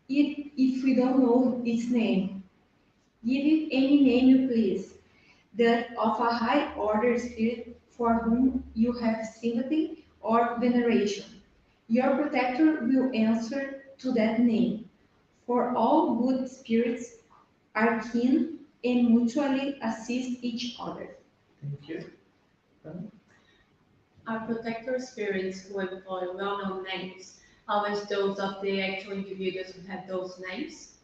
it if we don't know its name? Give it any name you please, that of a high order spirit for whom you have sympathy or veneration. Your protector will answer to that name, for all good spirits are kin and mutually assist each other. Thank you. Our protector spirits who employ well-known names, always those of the actual individuals who have those names?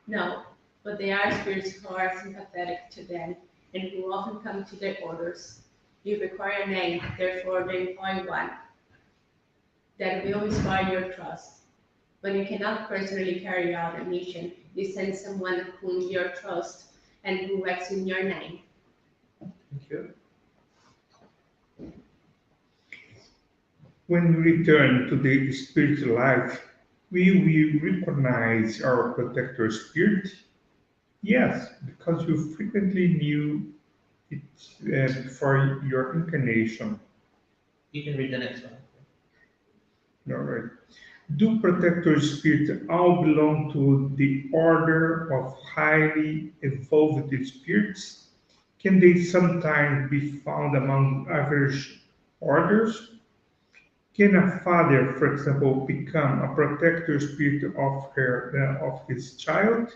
No, but they are spirits who are sympathetic to them and who often come to their orders. You require a name, therefore they employ one that will inspire your trust. When you cannot personally carry out a mission, you send someone whom you trust and who acts in your name. Thank you. When we return to the spiritual life, will we recognize our protector spirit? Yes, because you frequently knew it before your incarnation. You can read the next one. All right. Do protector spirits all belong to the order of highly evolved spirits? Can they sometimes be found among average orders? Can a father, for example, become a protector spirit of his child?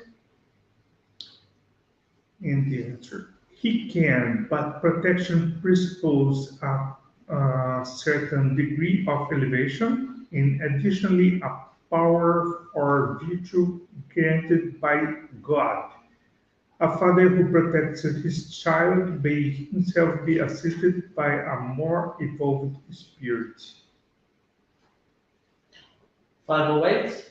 And the answer, he can, but protection presupposes a certain degree of elevation and additionally a power or virtue granted by God. A father who protects his child may himself be assisted by a more evolved spirit. 508.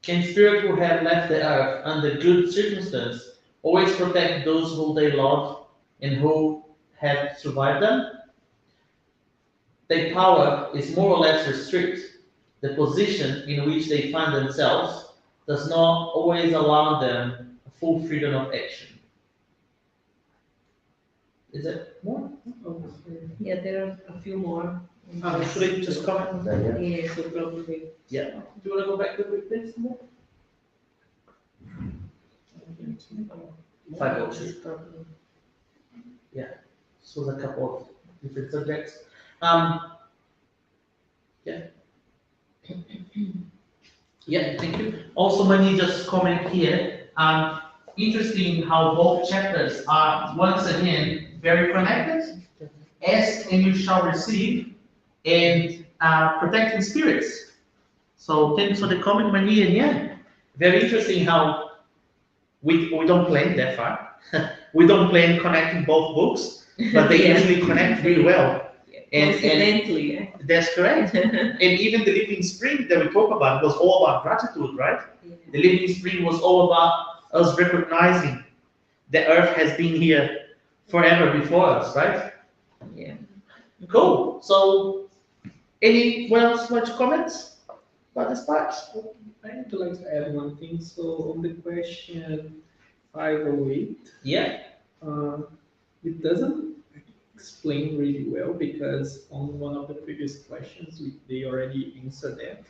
Can spirits who have left the earth under good circumstances always protect those who they love and who have survived them? Their power is more or less restricted. The position in which they find themselves does not always allow them a full freedom of action. Is it more? Yeah, there are a few more. Should I just comment on that? Yeah, so probably. Yeah. Do you want to go back to the please? 502. Yeah. So there's a couple of different subjects. Yeah. Yeah, thank you. Also, Mani just comment here. Interesting how both chapters are once again very connected. Ask and you shall receive, and protecting spirits. So thanks for the comment, Mani, and yeah, very interesting how we don't plan that far. We don't plan connecting both books, but they Yeah. usually connect really well. And Coincidentally, yeah. that's correct. And even the living spring that we talk about was all about gratitude, right? Yeah. The living spring was all about us recognizing the earth has been here forever before us, right? Yeah. Cool. So, anyone else want to comment about this part? I would like to add one thing. So on the question 508, Yeah. it doesn't explain really well because on one of the previous questions they already answered that.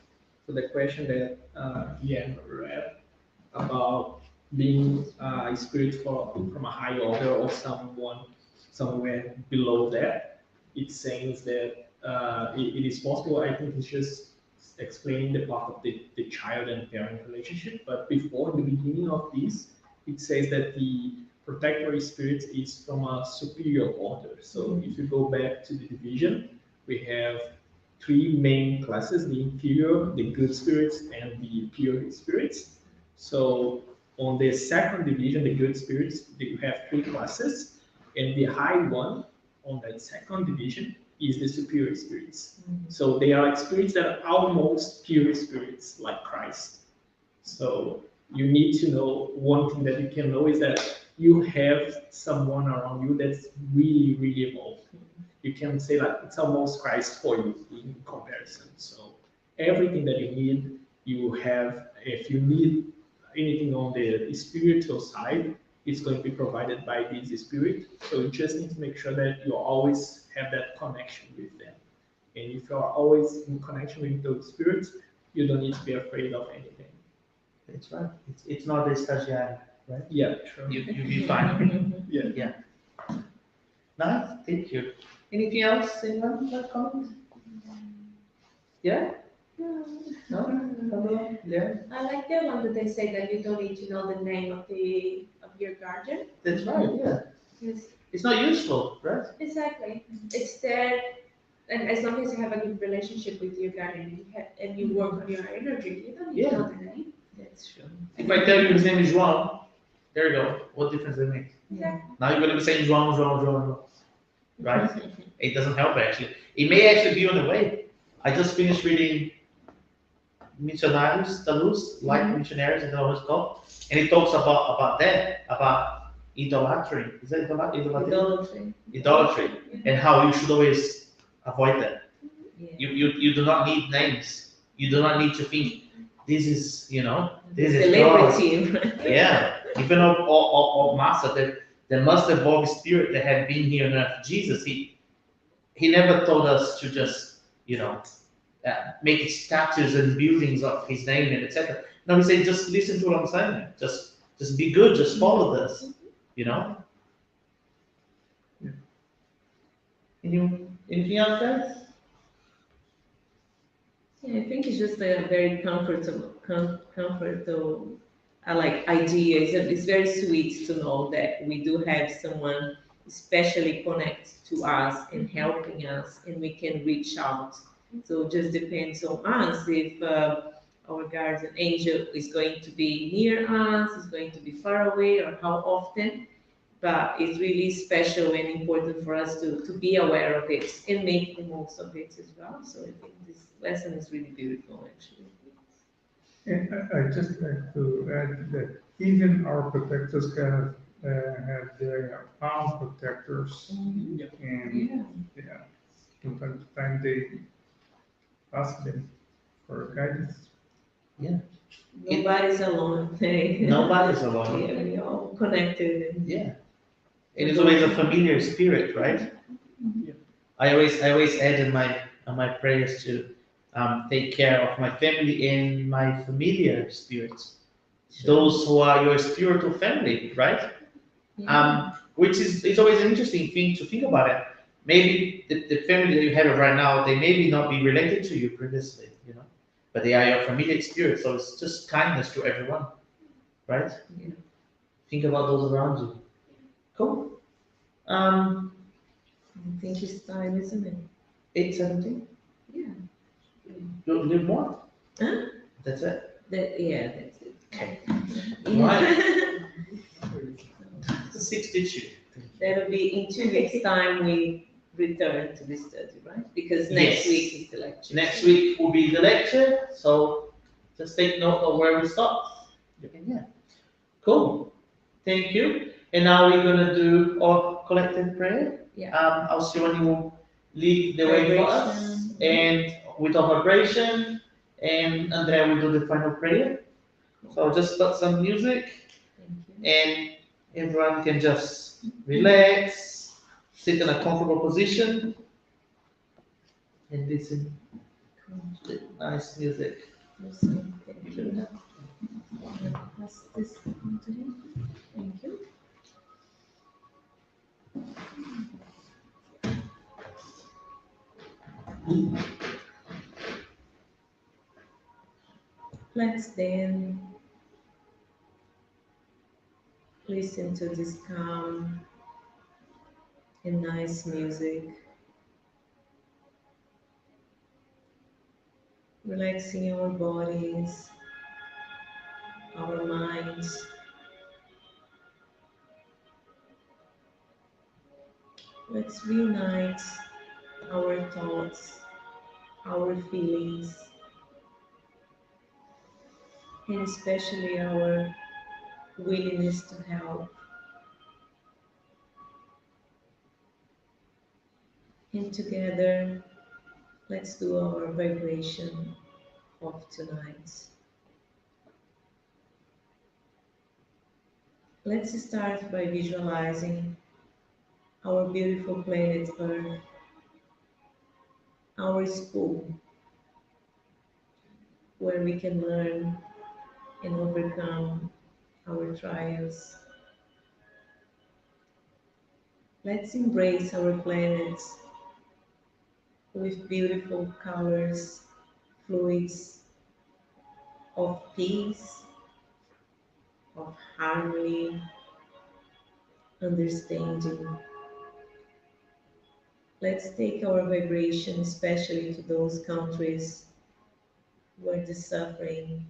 So the question that Ian read about being a spirit from a high order or someone somewhere below that, it says that it is possible. I think it's just explaining the part of the child and parent relationship. But before the beginning of this, it says that the protector spirit is from a superior order. So if you go back to the division, we have three main classes: the inferior, the good spirits, and the pure spirits. So on the second division, the good spirits, you have three classes, and the high one on that second division is the superior spirits. So they are spirits that are almost pure spirits, like Christ. So you need to know, one thing that you can know is that you have someone around you that's really, really evolved. You can say like it's almost Christ for you in comparison. So everything that you need, you have. If you need anything on the spiritual side, it's going to be provided by this spirit. So you just need to make sure that you always have that connection with them. And if you are always in connection with those spirits, you don't need to be afraid of anything. That's right. It's not a stagiaire, right? Yeah, true. You'll be fine. Yeah. Nice, thank you. Anything else? Anyone like comment? Yeah? No? Pamela? Yeah? I like the one that they say that you don't need to know the name of your guardian. That's right, yeah. Yes, It's not useful, right? exactly. It's there, and as long as you have a good relationship with your guardian and you work on your energy, you don't need to know the name. That's true. If I tell you his name is João, there you go. What difference does it make? Exactly. Now you're going to be saying João, João, João, João. Right? It doesn't help actually. It may actually be on the way. I just finished reading Missionários da Luz, like missionaries, I don't know what it's called. And it talks about that, about idolatry. Is that idolatry? Idolatry. And how you should always avoid that. Yeah. You do not need names. You do not need to think, this is, this is God. Celebrity. Yeah. Even of Master, the most evolved spirit that had been here on earth, Jesus, he never told us to just, make statues and buildings of his name and etc. No, he said, just listen to what I'm saying. Just be good. Just follow this. Yeah. Anything else, guys? Yeah, I think it's just a very I like idea. It's very sweet to know that we do have someone especially connected to us and helping us, and we can reach out. So it just depends on us if our guardian angel is going to be near us, is going to be far away, or how often. But it's really special and important for us to be aware of it and make the most of it as well. So I think this lesson is really beautiful, actually. And I just like to add that even our protectors have their own protectors, and Yeah. from time to time they ask them for guidance. Nobody's alone. Nobody's alone. Yeah, we're all connected. Yeah. It is always a familiar spirit, right? Yeah. I always add in my prayers to take care of my family and my familiar spirits. Those who are your spiritual family, right? Which is it's always an interesting thing to think about it. Maybe the family that you have right now, they maybe not be related to you previously, but they are your familiar spirit. So it's just kindness to everyone, right? Yeah. Think about those around you. Cool. I think it's time, isn't it? 8:17. Yeah. You live more? Huh? That's it. That's it. Okay. Yeah. 62. That'll be in 2 weeks' time we return to the study, right? Because next Yes. week is the lecture. Next week will be the lecture, so just take note of where we stop. Yeah. Cool. Thank you. And now we're gonna do our collective prayer. Yeah. Alcione will lead the way for us, Vibration. and with our vibration, and Andrea will do the final prayer. So just put some music, Thank you. and everyone can just relax, sit in a comfortable position, and listen to the nice music. Awesome. Thank you. Pass this on to him. Thank you. Let's then listen to this calm and nice music, relaxing our bodies, our minds. Let's reunite our thoughts, our feelings, and especially our willingness to help. And together, let's do our vibration of tonight. Let's start by visualizing our beautiful planet Earth, our school, where we can learn and overcome our trials. Let's embrace our planets with beautiful colors, fluids of peace, of harmony, understanding. Let's take our vibration, especially to those countries where the suffering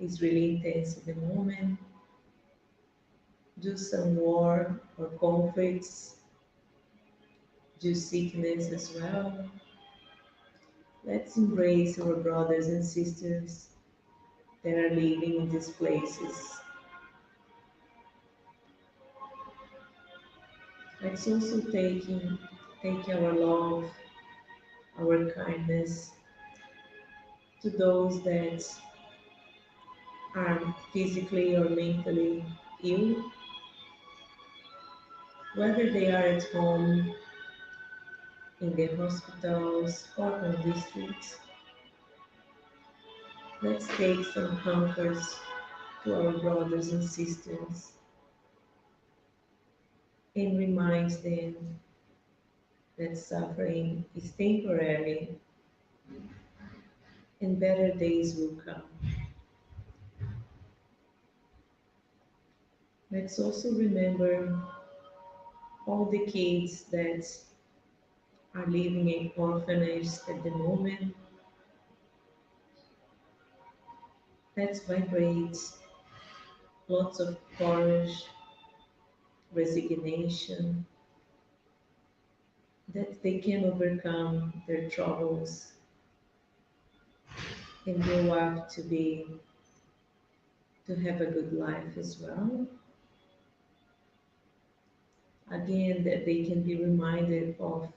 is really intense at the moment. Do some war or conflicts, do sickness as well. Let's embrace our brothers and sisters that are living in these places. Let's also take our love, our kindness to those that are physically or mentally ill, whether they are at home, in the hospitals, or on the streets. Let's take some comforts to our brothers and sisters and remind them that suffering is temporary and better days will come. Let's also remember all the kids that are living in orphanages at the moment. Let's vibrate lots of courage, resignation, that they can overcome their troubles and grow up to have a good life as well. Again, that they can be reminded of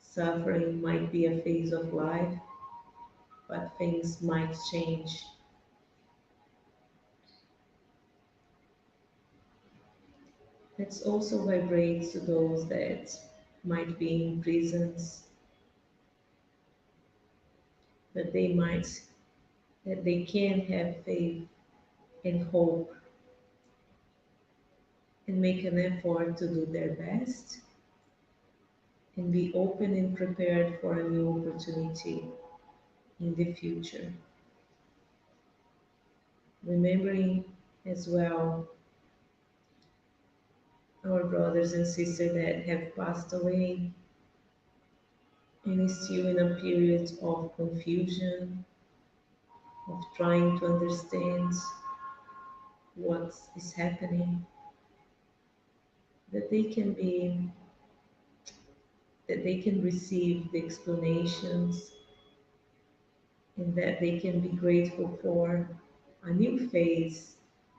suffering might be a phase of life, but things might change. Let's also vibrate to those that might be in prisons, that they can have faith and hope and make an effort to do their best and be open and prepared for a new opportunity in the future. Remembering as well our brothers and sisters that have passed away and is still in a period of confusion, of trying to understand what is happening, that they can receive the explanations and that they can be grateful for a new phase,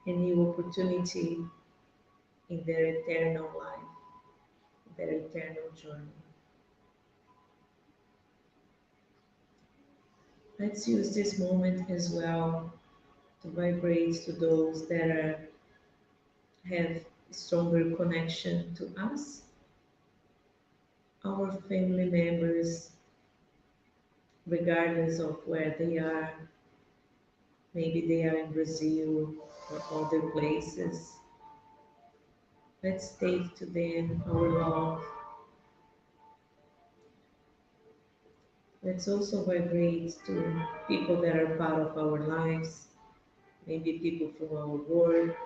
a new opportunity in their eternal life, their eternal journey. Let's use this moment as well to vibrate to those that have stronger connection to us, our family members, regardless of where they are. Maybe they are in Brazil or other places. Let's take to them our love. Let's also vibrate to people that are part of our lives, maybe people from our work,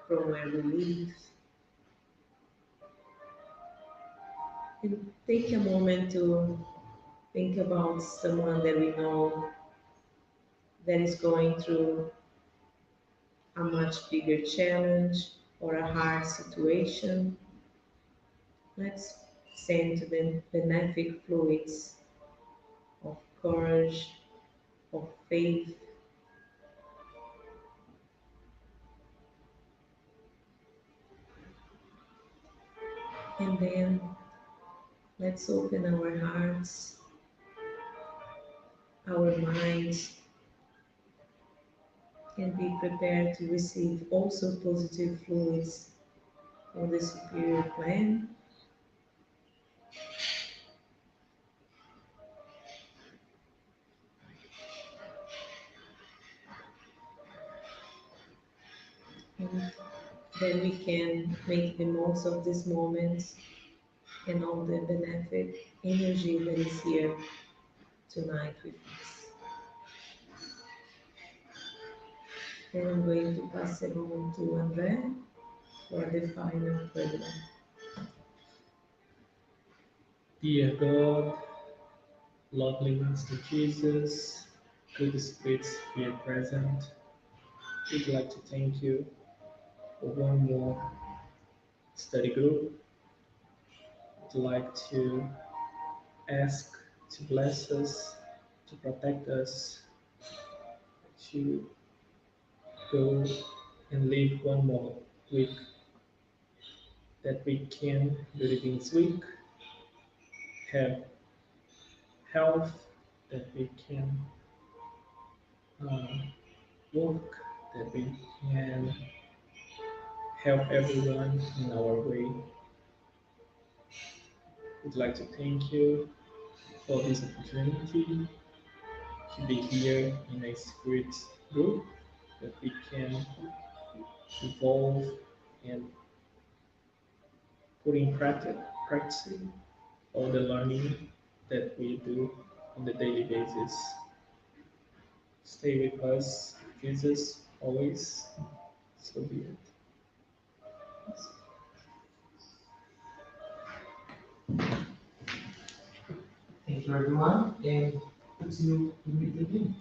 from where we live. And take a moment to think about someone that we know that is going through a much bigger challenge or a hard situation. Let's send to them benefic fluids of courage, of faith, and then let's open our hearts, our minds, and be prepared to receive also positive fluids from the superior plane. And then we can make the most of this moment and all the benefic energy that is here tonight with us. And I'm going to pass it on to André for the final program. Dear God, lovely Master Jesus, good spirits here present, we'd like to thank you for one more study group. I'd like to ask to bless us, to protect us, to go and live one more week, that we can, during this week, have health, that we can work, that we can help everyone in our way. We'd like to thank you for this opportunity to be here in a spirit group, that we can evolve and put in practice all the learning that we do on a daily basis. Stay with us, Jesus, always. So be it. Thank you everyone, and see you in the meeting.